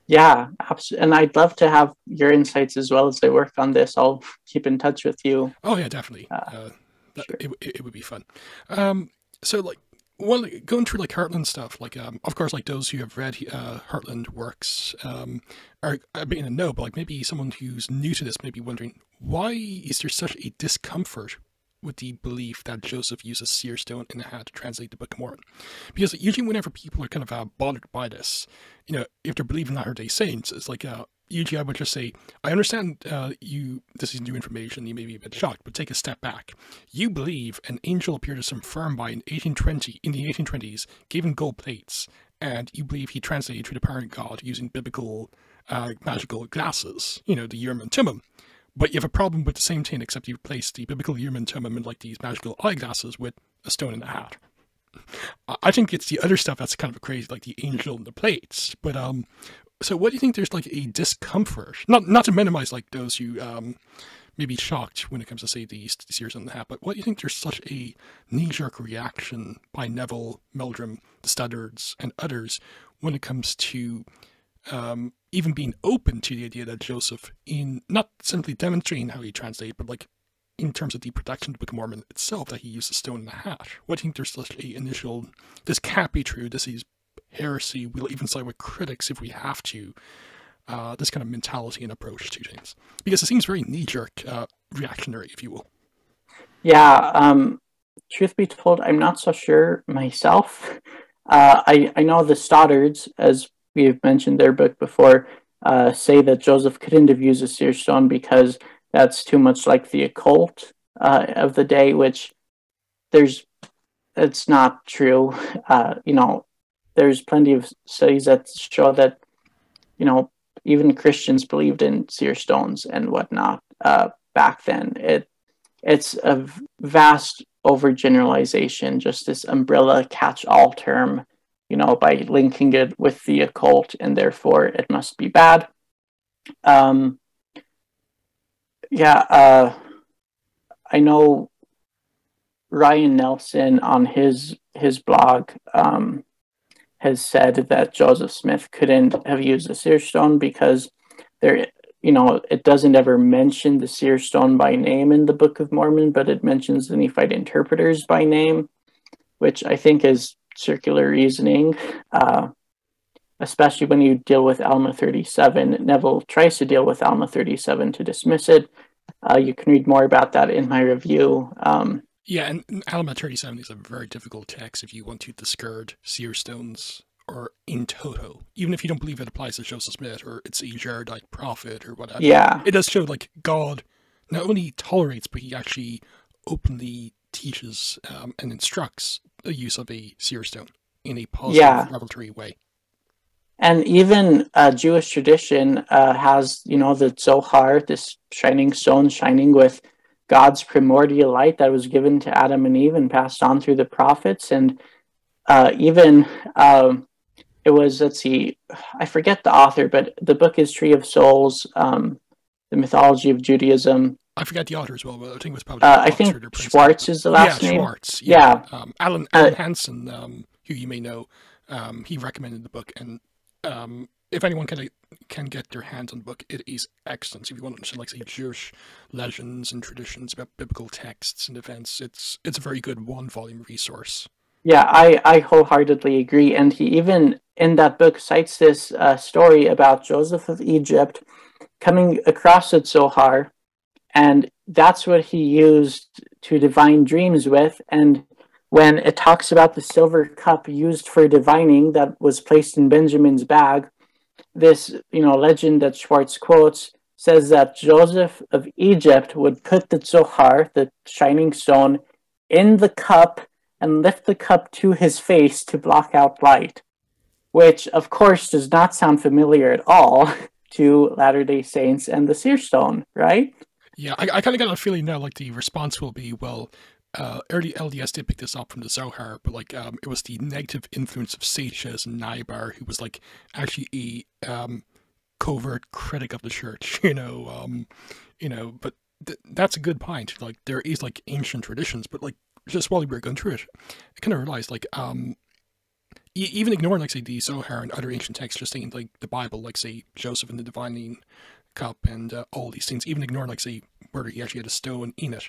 Yeah, absolutely. And I'd love to have your insights as well as I work on this. I'll keep in touch with you. Oh yeah, definitely. Sure. It would be fun. So like, well, going through like Heartland stuff, like of course, like those who have read Heartland works are a bit in the know, but like maybe someone who's new to this may be wondering, why is there such a discomfort with the belief that Joseph uses seer stone in a hat to translate the Book of Mormon? Because usually whenever people are kind of bothered by this, if they're believing Latter-day Saints, it's like usually I would just say, I understand this is new information, you may be a bit shocked, but take a step back. You believe an angel appeared to some firm by in the 1820s, gave him gold plates, and you believe he translated to the parent god using biblical magical glasses, the Urim and Thummim. But you have a problem with the same thing, except you've placed the biblical Urim and Thummim in like these magical eyeglasses with a stone in the hat. I think it's the other stuff that's kind of crazy, like the angel and the plates. But so what do you think there's like a discomfort? Not to minimize like those who may be shocked when it comes to say the seers in the hat, but what do you think there's such a knee-jerk reaction by Neville, Meldrum, the Studdards, and others when it comes to even being open to the idea that Joseph, in not simply demonstrating how he translated, but like in terms of the production of the Book of Mormon itself, that he used a stone in the hat? What do you think there's such a initial, this can't be true, this is heresy, we'll even side with critics if we have to, this kind of mentality and approach to things? Because it seems very knee-jerk, reactionary, if you will. Yeah, truth be told, I'm not so sure myself. I know the Stoddards, as we've mentioned their book before, say that Joseph couldn't have used a seer stone because that's too much like the occult of the day, which it's not true. There's plenty of studies that show that, even Christians believed in seer stones and whatnot back then. It's a vast overgeneralization, just this umbrella catch-all term by linking it with the occult, and therefore it must be bad. I know Ryan Nelson on his blog has said that Joseph Smith couldn't have used the seer stone because it doesn't ever mention the seer stone by name in the Book of Mormon, but it mentions the Nephite interpreters by name, which I think is circular reasoning, especially when you deal with Alma 37. Neville tries to deal with Alma 37 to dismiss it. You can read more about that in my review. Yeah, and Alma 37 is a very difficult text if you want to discard seer stones or in toto, even if you don't believe it applies to Joseph Smith or it's a Jaredite prophet or whatever. Yeah. It does show like God not only tolerates, but he actually openly teaches and instructs the use of a seer stone in a positive, revelatory way. And even Jewish tradition has, the Zohar, this shining stone shining with God's primordial light that was given to Adam and Eve and passed on through the prophets. And even it was, let's see, I forget the author, but the book is Tree of Souls, the mythology of Judaism. I forget the author as well, but I think it was probably I think Schwartz is the last name. Schwartz. Yeah. Alan Hansen, who you may know, he recommended the book, and if anyone can get their hands on the book, it is excellent. So if you want to understand, like, say, Jewish legends and traditions about biblical texts and events, it's a very good one-volume resource. Yeah, I wholeheartedly agree. And he even, in that book, cites this story about Joseph of Egypt coming across the Zohar, and that's what he used to divine dreams with. And when it talks about the silver cup used for divining that was placed in Benjamin's bag, this legend that Schwartz quotes says that Joseph of Egypt would put the Zohar, the shining stone, in the cup and lift the cup to his face to block out light, which of course does not sound familiar at all to Latter-day Saints and the seer stone, right? Yeah, I kind of got a feeling now like the response will be, well, early LDS did pick this up from the Zohar, but like it was the negative influence of Sages and Naibar, who was like actually a covert critic of the church, but that's a good point. Like there is like ancient traditions, but like just while we were going through it, I kind of realized like even ignoring like say the Zohar and other ancient texts, just saying like the Bible, like say Joseph and the divining cup and all these things, even ignoring like say whether he actually had a stone in it.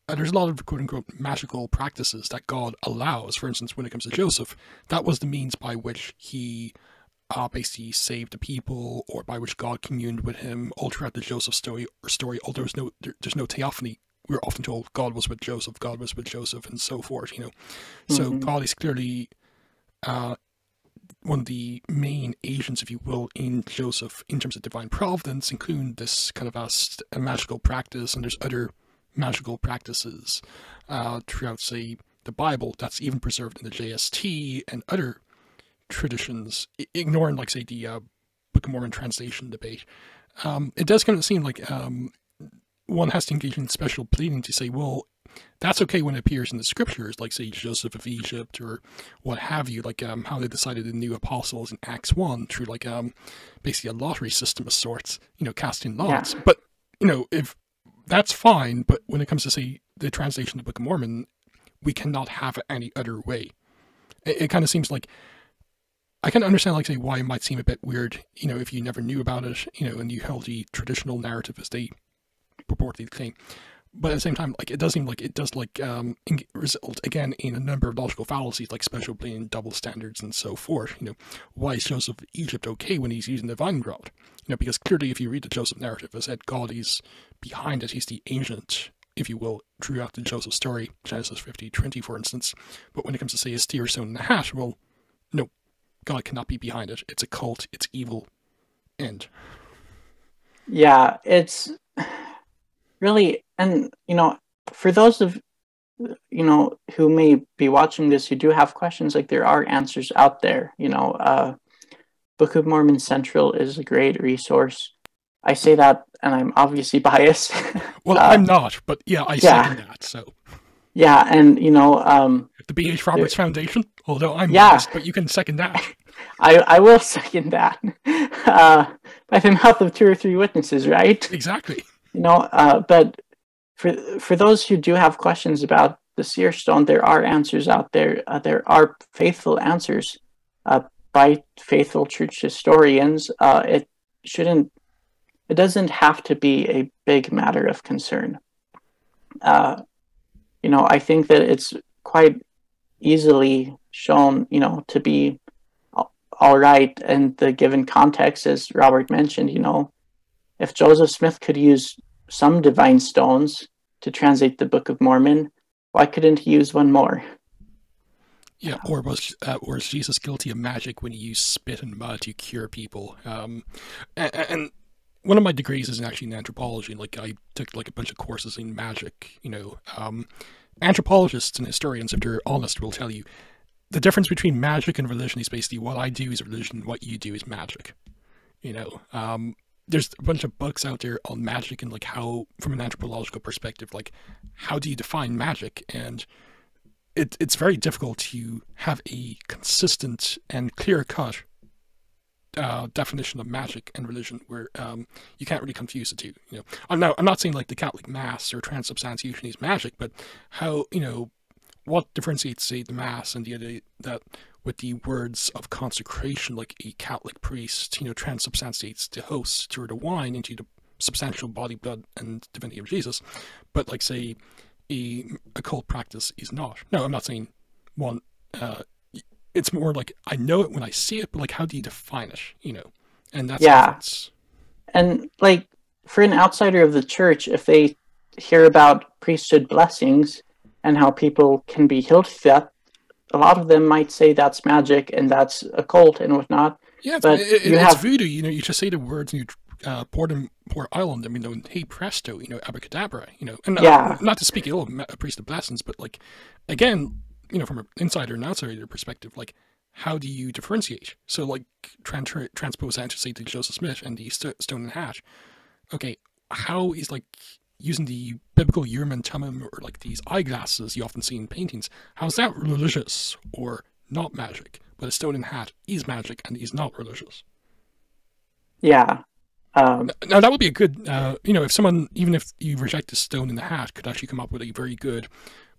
There's a lot of quote-unquote magical practices that God allows. For instance, when it comes to Joseph, that was the means by which he basically saved the people, or by which God communed with him all throughout the Joseph story. Although there's no theophany, we're often told God was with Joseph, and so forth. So God is clearly one of the main agents, if you will, in Joseph in terms of divine providence, including this kind of a magical practice, and there's other magical practices throughout, say, the Bible that's even preserved in the JST and other traditions, ignoring, like, say, the Book of Mormon translation debate. It does kind of seem like one has to engage in special pleading to say, well, that's okay when it appears in the scriptures, like, say, Joseph of Egypt or what have you, like how they decided the new apostles in Acts 1 through, like, basically a lottery system of sorts, casting lots. Yeah. But, if that's fine, but when it comes to, say, the translation of the Book of Mormon, we cannot have it any other way. It kind of seems like, I can understand, like, say, why it might seem a bit weird, if you never knew about it, and you held the traditional narrative as they purportedly claim. But at the same time, like, it does seem like it does, like, result, again, in a number of logical fallacies, like special pleading, double standards, and so forth. Why is Joseph of Egypt okay when he's using the vine rod? Because clearly, if you read the Joseph narrative, as said, God is behind it. He's the agent, if you will, throughout the Joseph story, Genesis 50:20, for instance. But when it comes to, say, a steer stone in the hat, well, no, God cannot be behind it. It's a cult. It's evil. End. Yeah, it's really, and for those of who may be watching this who do have questions, like, there are answers out there. Book of Mormon Central is a great resource. I say that, and I'm obviously biased. Well, I'm not, but yeah, I second that. So Yeah, and The B.H. Roberts Foundation, although I'm yeah, biased, but you can second that. I will second that. By the mouth of two or three witnesses, right? Exactly. But for those who do have questions about the seer stone, there are answers out there. There are faithful answers by faithful church historians. It doesn't have to be a big matter of concern. I think that it's quite easily shown, to be all right in the given context, as Robert mentioned. If Joseph Smith could use some divine stones to translate the Book of Mormon, why couldn't he use one more? Yeah, or was Jesus guilty of magic when he used spit and mud to cure people? And one of my degrees is actually in anthropology. Like, I took like a bunch of courses in magic. Anthropologists and historians, if they're honest, will tell you the difference between magic and religion is basically what I do is religion, what you do is magic. There's a bunch of books out there on magic and like how, from an anthropological perspective, like how do you define magic? And it's very difficult to have a consistent and clear-cut definition of magic and religion where you can't really confuse the two. I'm not saying like the Catholic Mass or transubstantiation is magic, but how what differentiates, say, the Mass and the idea that with the words of consecration, like a Catholic priest, transubstantiates the host or the wine into the substantial body, blood, and divinity of Jesus, but like, say, a occult practice is not. No, I'm not saying one. It's more like I know it when I see it, but like, how do you define it? And that's yeah. And like, for an outsider of the church, if they hear about priesthood blessings and how people can be healed through that, a lot of them might say that's magic and that's occult and whatnot. Yeah, but it's voodoo. You just say the words and you pour oil on them. And hey presto, abracadabra. And not to speak ill of a priest of blessings, but like, again, from an insider and outsider perspective, like, how do you differentiate? So like, transpose that to say to Joseph Smith and the stone and hat. Okay, how is like using the biblical Urim and Thummim or like these eyeglasses you often see in paintings, how's that religious or not magic? But a stone and hat is magic and is not religious. Yeah. Now that would be a good, if someone, even if you reject the stone and the hat, could actually come up with a very good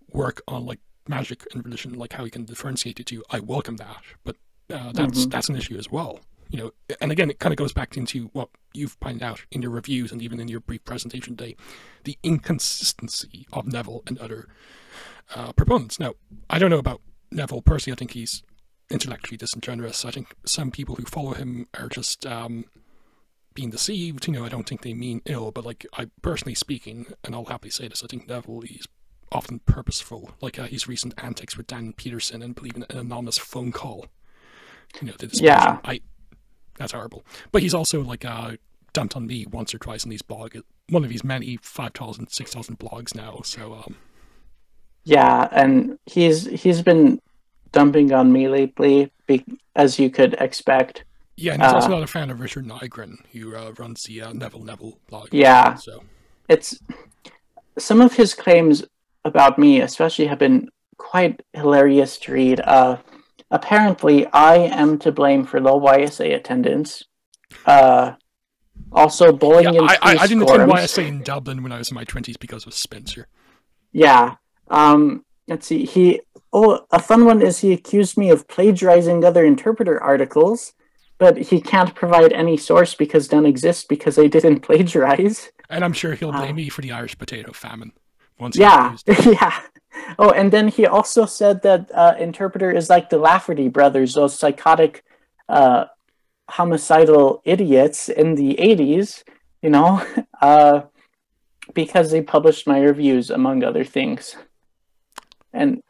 work on like magic and religion, like how you can differentiate the two. I welcome that, but that's an issue as well. And again, it kind of goes back into what you've pointed out in your reviews and even in your brief presentation today, the inconsistency of Neville and other proponents. Now, I don't know about Neville personally. I think he's intellectually disingenuous. I think some people who follow him are just being deceived. I don't think they mean ill, but like, I personally speaking, and I'll happily say this, I think Neville is often purposeful. Like his recent antics with Dan Peterson and believing an anonymous phone call. Yeah. That's horrible. But he's also like dumped on me once or twice in these blogs. One of his many 5,000, 6,000 blogs now. So yeah, and he's been dumping on me lately, as you could expect. Yeah, and he's also not a fan of Richard Nygren, who runs the Neville-Neville blog. Yeah, so it's some of his claims about me, especially, have been quite hilarious to read. Apparently, I am to blame for low YSA attendance. Also, bullying in I didn't attend YSA in Dublin when I was in my 20s because of Spencer. Yeah. Let's see. A fun one is he accused me of plagiarizing other interpreter articles, but he can't provide any source because none exists because I didn't plagiarize. And I'm sure he'll blame me for the Irish potato famine. Yeah. Oh, and then he also said that Interpreter is like the Lafferty brothers, those psychotic, homicidal idiots in the 80s, because they published my reviews, among other things. And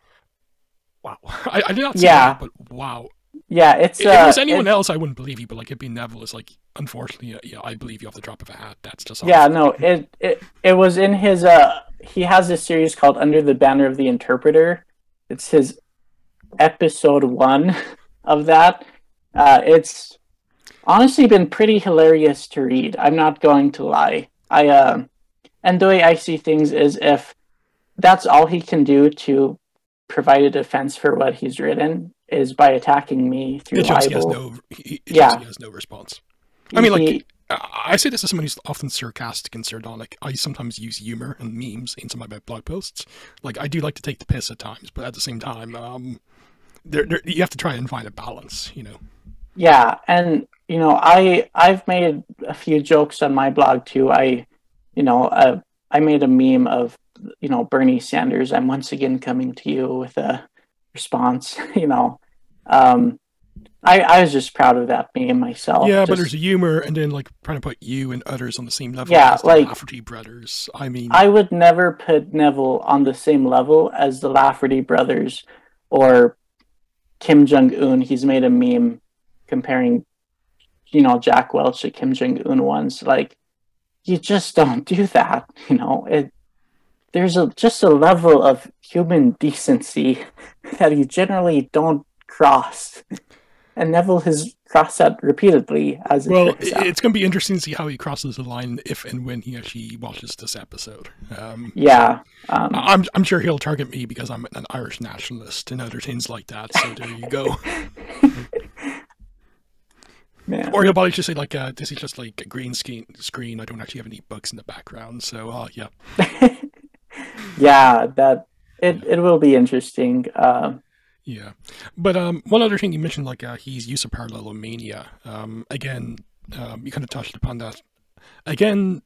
wow, I did not see that, but wow. Yeah, it's... if it was anyone else, I wouldn't believe you, but like, it being Neville is like, unfortunately, I believe you off the drop of a hat. That's just... Yeah, no, it was in his... he has this series called Under the Banner of the Interpreter. It's his episode 1 of that. It's honestly been pretty hilarious to read. I'm not going to lie. And the way I see things is, if that's all he can do to provide a defense for what he's written is by attacking me through libel. He has no response. I mean, He, I say this as someone who's often sarcastic and sardonic. I sometimes use humor and memes in some of my blog posts. Like, I do like to take the piss at times, but at the same time, you have to try and find a balance, you know. yeah, and you know, I've made a few jokes on my blog too. I made a meme of, you know, Bernie Sanders. I'm once again coming to you with a response. You know, I was just proud of that meme myself. Yeah, just, but there's a humor, and then like trying to put you and others on the same level yeah, as the like Lafferty brothers. I mean, I would never put Neville on the same level as the Lafferty brothers or Kim Jong Un. He's made a meme comparing, you know, Jack Welch to Kim Jong Un once. Like, you just don't do that. You know, there's just a level of human decency that you generally don't cross. And Neville has crossed that repeatedly, as it turns out. It's going to be interesting to see how he crosses the line if and when he actually watches this episode. Yeah. I'm sure he'll target me because I'm an Irish nationalist and other things like that, so there you go. Man. Or he'll probably just say, like, this is just like a green screen. I don't actually have any books in the background, so, yeah. Yeah, it will be interesting. Yeah, but one other thing you mentioned, like his use of parallelomania. Again, you kind of touched upon that. Again,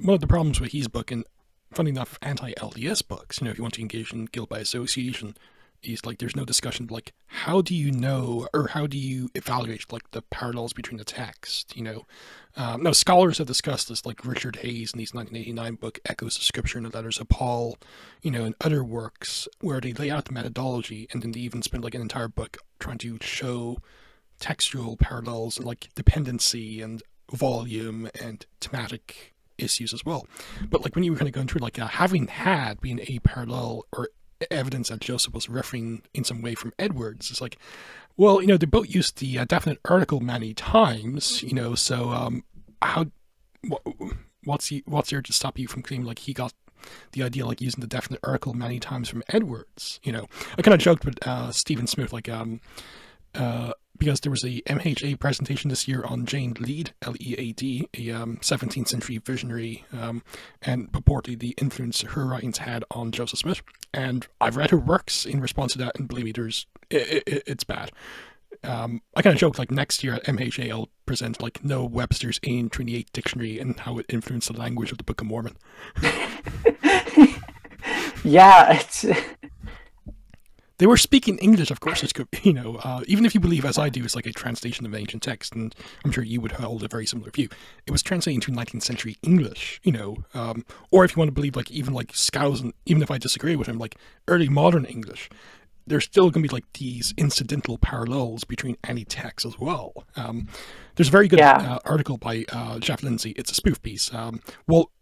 one of the problems with his book, and funny enough, anti-LDS books, you know, if you want to engage in guilt by association, is like there's no discussion like how do you know or how do you evaluate like the parallels between the text, you know. Now scholars have discussed this, like Richard Hayes in his 1989 book Echoes of Scripture and the Letters of Paul, you know, and other works where they lay out the methodology, and then they even spend like an entire book trying to show textual parallels and like dependency and volume and thematic issues as well. But like when you were kind of going through like having had been a parallel or evidence that Joseph was referring in some way from Edwards, it's like, well, you know, they both used the definite article many times, you know, so what's there to stop you from claiming like he got the idea like using the definite article many times from Edwards, you know. I kind of joked with Stephen Smoot, like because there was a MHA presentation this year on Jane Lead, L-E-A-D, a 17th century visionary, and purportedly the influence her writings had on Joseph Smith. And I've read her works in response to that, and believe me, it's bad. I kind of joked like next year at MHA I'll present like Noah Webster's 1828 dictionary and how it influenced the language of the Book of Mormon. Yeah, it's... They were speaking English, of course, it's, you know, even if you believe, as I do, it's like a translation of ancient text, and I'm sure you would hold a very similar view. It was translating to 19th century English, you know, or if you want to believe, like, even like Skousen, even if I disagree with him, like early modern English, there's still going to be like these incidental parallels between any text as well. There's a very good article by Jeff Lindsay. It's a spoof piece.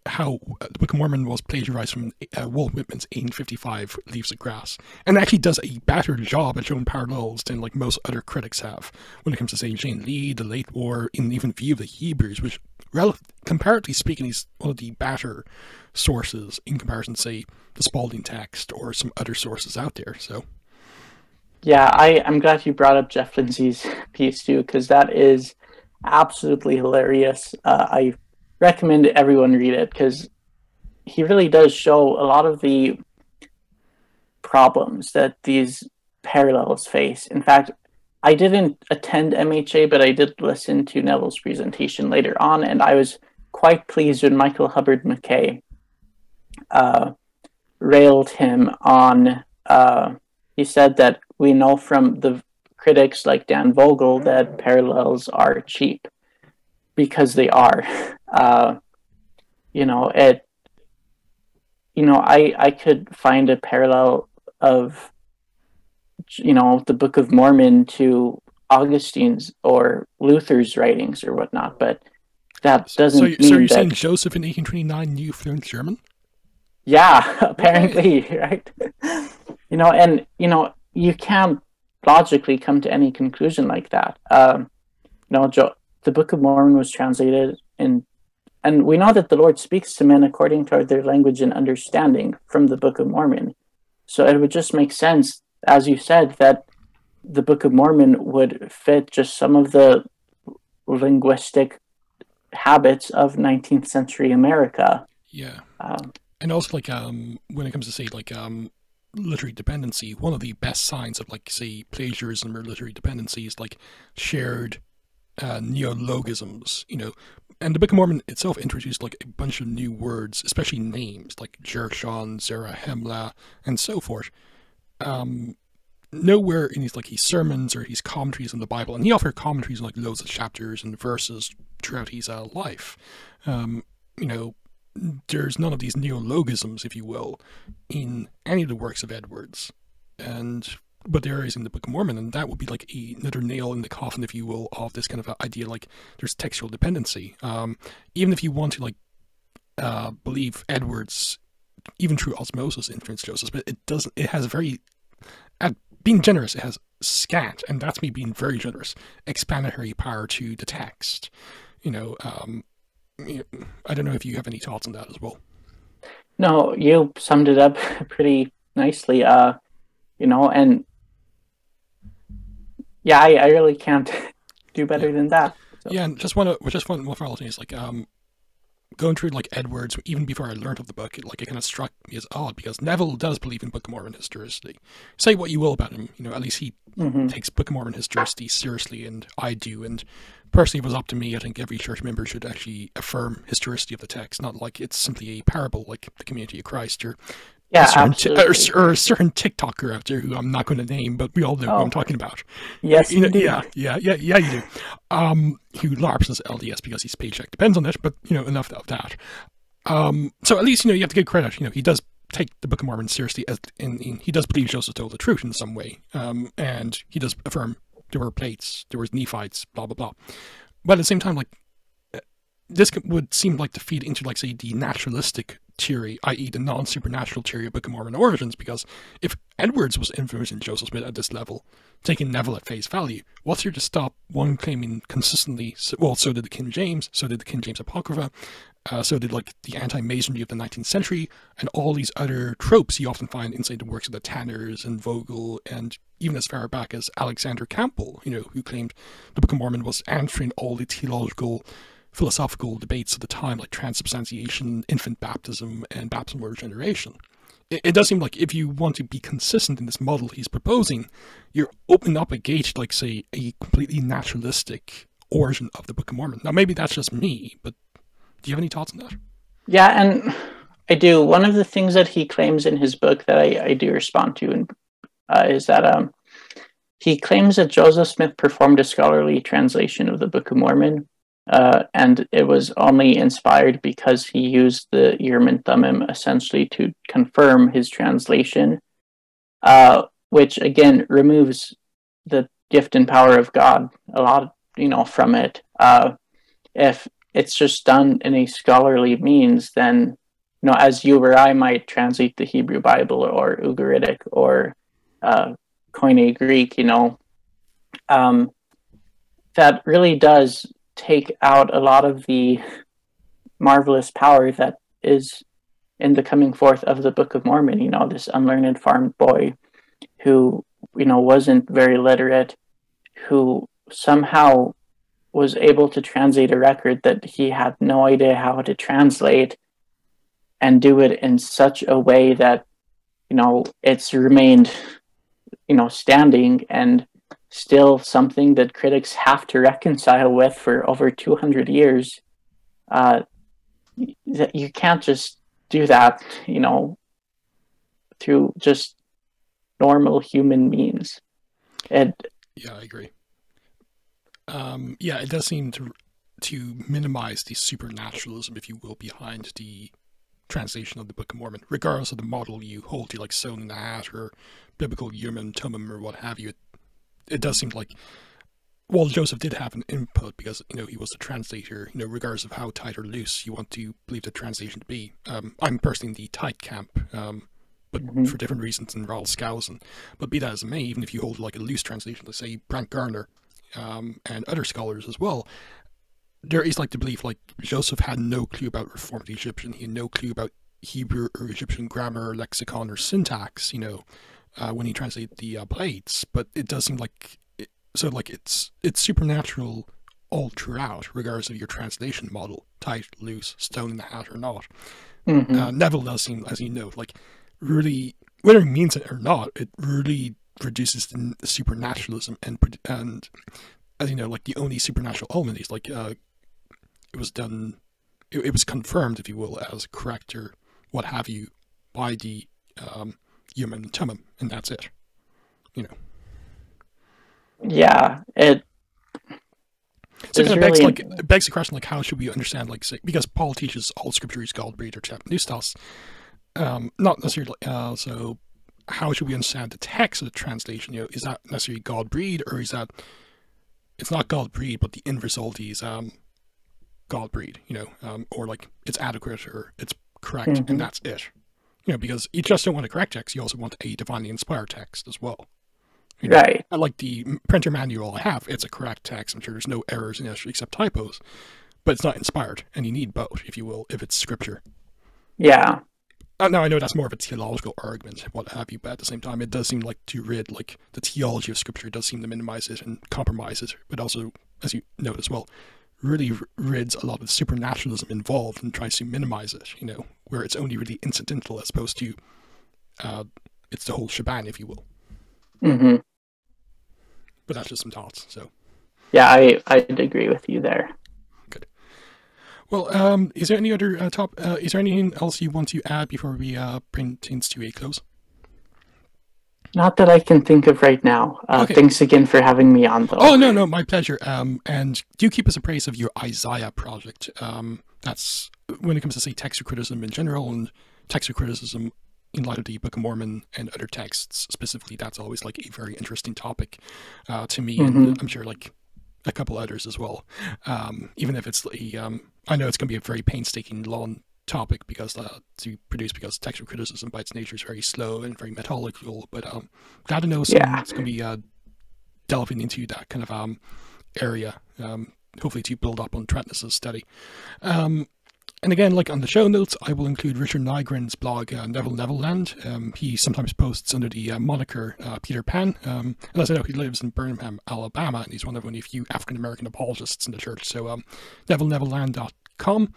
How the Book of Mormon was plagiarized from Walt Whitman's 1855 Leaves of Grass, and actually does a better job at showing parallels than like most other critics have when it comes to say Jane Lee, the Late War, and even View of the Hebrews, which, comparatively speaking, is one of the better sources in comparison to, say, the Spalding text or some other sources out there. So. Yeah, I'm glad you brought up Jeff Lindsay's piece too, because that is absolutely hilarious. I recommend everyone read it because he really does show a lot of the problems that these parallels face. In fact, I didn't attend MHA, but I did listen to Neville's presentation later on, and I was quite pleased when Michael Hubbard McKay railed him on. He said that we know from the critics like Dan Vogel that parallels are cheap because they are. I could find a parallel of, you know, the Book of Mormon to Augustine's or Luther's writings or whatnot, but that doesn't mean So you're that... saying Joseph in 1829 knew fluent German? Yeah, apparently, right? You know, and, you know, you can't logically come to any conclusion like that. The Book of Mormon was translated in and we know that the Lord speaks to men according to their language and understanding from the Book of Mormon. So it would just make sense, as you said, that the Book of Mormon would fit just some of the linguistic habits of 19th century America. Yeah. And also, like, when it comes to, say, like, literary dependency, one of the best signs of, like, say, plagiarism or literary dependency is, like, shared neologisms, you know. And the Book of Mormon itself introduced, like, a bunch of new words, especially names, like Jershon, Zarahemla, and so forth. Nowhere in his sermons or his commentaries on the Bible, and he offered commentaries on, like, loads of chapters and verses throughout his life. You know, there's none of these neologisms, if you will, in any of the works of Edwards, but there is in the Book of Mormon, and that would be like another nail in the coffin, if you will, of this kind of idea, like there's textual dependency. Even if you want to, like, believe Edwards, even through osmosis, influenced Joseph Smith, it doesn't. It has very, at being generous, it has scant, and that's me being very generous, explanatory power to the text. You know, I don't know if you have any thoughts on that as well. No, you summed it up pretty nicely. You know, and yeah, I really can't do better than that. So. Yeah, and just one final thing is, like, going through, like, Edwards, even before I learned of the book, it kind of struck me as odd, because Neville does believe in Book of Mormon historicity. Say what you will about him, you know, at least he takes Book of Mormon historicity seriously, and I do. And personally, if it was up to me, I think every church member should actually affirm historicity of the text, not like it's simply a parable, like the Community of Christ, or yeah, or a certain TikToker out there who I'm not going to name, but we all know who I'm talking about. Yes, you know, do. Yeah, you do. Who LARPs as LDS because his paycheck depends on it, but, you know, enough of that. So at least, you know, you have to give credit. You know, he does take the Book of Mormon seriously, as he does believe Joseph told the truth in some way, and he does affirm there were plates, there was Nephites, blah blah blah. But at the same time, like, this would seem like to feed into, like, say, the naturalistic theory, i.e. the non-supernatural theory of Book of Mormon origins, because if Edwards was influencing Joseph Smith at this level, taking Neville at face value, what's here to stop one claiming consistently, well, so did the King James, so did the King James Apocrypha, so did, like, the anti-Masonry of the 19th century, and all these other tropes you often find inside the works of the Tanners and Vogel, and even as far back as Alexander Campbell, you know, who claimed the Book of Mormon was answering all the theological, philosophical debates of the time, like transubstantiation, infant baptism, and baptismal regeneration. It does seem like if you want to be consistent in this model he's proposing, you're opening up a gate to, like, say, a completely naturalistic origin of the Book of Mormon. Now, maybe that's just me, but do you have any thoughts on that? Yeah, and I do. One of the things that he claims in his book that I do respond to is that he claims that Joseph Smith performed a scholarly translation of the Book of Mormon, and it was only inspired because he used the Urim and Thummim essentially to confirm his translation, which again removes the gift and power of God a lot, you know, from it. If it's just done in a scholarly means, then, you know, as you or I might translate the Hebrew Bible or Ugaritic or Koine Greek, you know, that really does take out a lot of the marvelous power that is in the coming forth of the Book of Mormon. You know, this unlearned farm boy who, you know, wasn't very literate, who somehow was able to translate a record that he had no idea how to translate, and do it in such a way that, you know, it's remained, you know, standing and still something that critics have to reconcile with for over 200 years. That you can't just do that, you know, through just normal human means. Yeah, I agree. Yeah, it does seem to minimize the supernaturalism, if you will, behind the translation of the Book of Mormon, regardless of the model you hold to, like Sewn in the Hat or biblical Urim and Thummim or what have you. It does seem like, well, Joseph did have an input because, you know, he was the translator, you know, regardless of how tight or loose you want to believe the translation to be. I'm personally in the tight camp, but for different reasons in Raul Skousen. But be that as it may, even if you hold, like, a loose translation, let's say Brant Garner, and other scholars as well, there is like the belief like Joseph had no clue about Reformed Egyptian. He had no clue about Hebrew or Egyptian grammar, lexicon, or syntax. When he translated the plates, but it does seem like it's supernatural all throughout, regardless of your translation model, tight, loose, stone in the hat or not. Neville does seem, as you know, like really, whether he means it or not, it really reduces the supernaturalism and as you know, like the only supernatural element is like it was done, it was confirmed, if you will, as correct or what have you by the human tumum, and that's it. Yeah, it. So it kind of begs, like, it begs the question, like, how should we understand, like, say, because Paul teaches all scripture is God-breathed or Chapanistos, not necessarily, so how should we understand the text of the translation? Is that necessarily God-breathed, or is that, it's not God-breathed, but the end result is God-breathed, or like, it's adequate, or it's correct, and that's it. Because you just don't want a correct text, you also want a divinely inspired text as well. Right. Like the printer manual I have, it's a correct text. I'm sure there's no errors in it except typos, but it's not inspired, and you need both, if you will, if it's scripture. Yeah. Now I know that's more of a theological argument, what have you, but at the same time, it does seem like to rid, like, the theology of scripture does seem to minimize it and compromise it, but also, as you note as well, really rids a lot of supernaturalism involved and tries to minimize it, where it's only really incidental as opposed to it's the whole shebang, if you will. But that's just some thoughts. So, yeah, I'd agree with you there. Good. Well, is there any other is there anything else you want to add before we bring things to a close? Not that I can think of right now. Okay. Thanks again for having me on, though. Oh, no, my pleasure. And do keep us appraised of your Isaiah project. That's when it comes to, say, textual criticism in general and textual criticism in light of the Book of Mormon and other texts specifically. That's always like a very interesting topic to me, and I'm sure like a couple others as well. Even if it's I know it's going to be a very painstaking, long topic because because textual criticism by its nature is very slow and very methodical. But glad to know it's going to be delving into that kind of area. Hopefully to build up on Trentness's study. And again, like on the show notes, I will include Richard Nygren's blog, Neville-Neville Land. He sometimes posts under the moniker Peter Pan. And as I know, he lives in Birmingham, Alabama, and he's one of only a few African-American apologists in the church. So NevilleNevilleLand.com.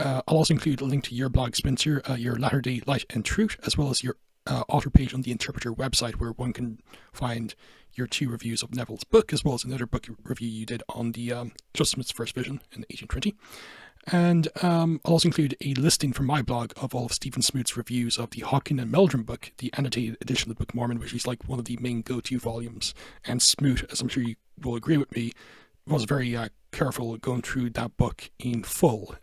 I'll also include a link to your blog, Spencer, your Latter-day Light and Truth, as well as your author page on the Interpreter website, where one can find your 2 reviews of Neville's book, as well as another book review you did on the Joseph Smith's First Vision in 1820. And I'll also include a listing from my blog of all of Stephen Smoot's reviews of the Hocking and Meldrum book, the annotated edition of the Book of Mormon, which is like one of the main go-to volumes. And Smoot, as I'm sure you will agree with me, was very careful going through that book in full.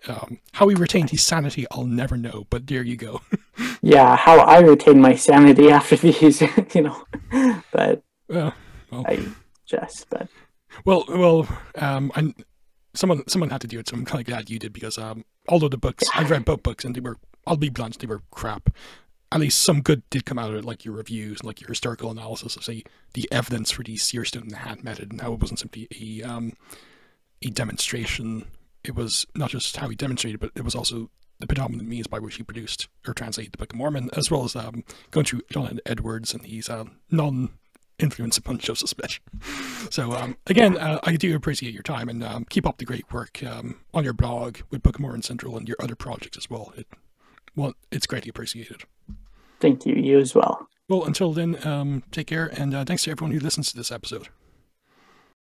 How he retained his sanity, I'll never know, but there you go. Yeah, how I retain my sanity after these, but someone had to do it, so I'm kind of glad you did, because although the books, I've read both books, and they were, I'll be blunt, they were crap. At least some good did come out of it, like your reviews, like your historical analysis of, say, the evidence for the seer stone in the hand method, and how it wasn't simply a demonstration. It was not just how he demonstrated, but it was also the predominant means by which he produced or translated the Book of Mormon, as well as going through Jonathan Edwards and his non-influence upon Joseph Smith. So again, I do appreciate your time, and keep up the great work on your blog with Book of Mormon Central and your other projects as well. It's greatly appreciated. Thank you. You as well. Well, until then, take care, and thanks to everyone who listens to this episode.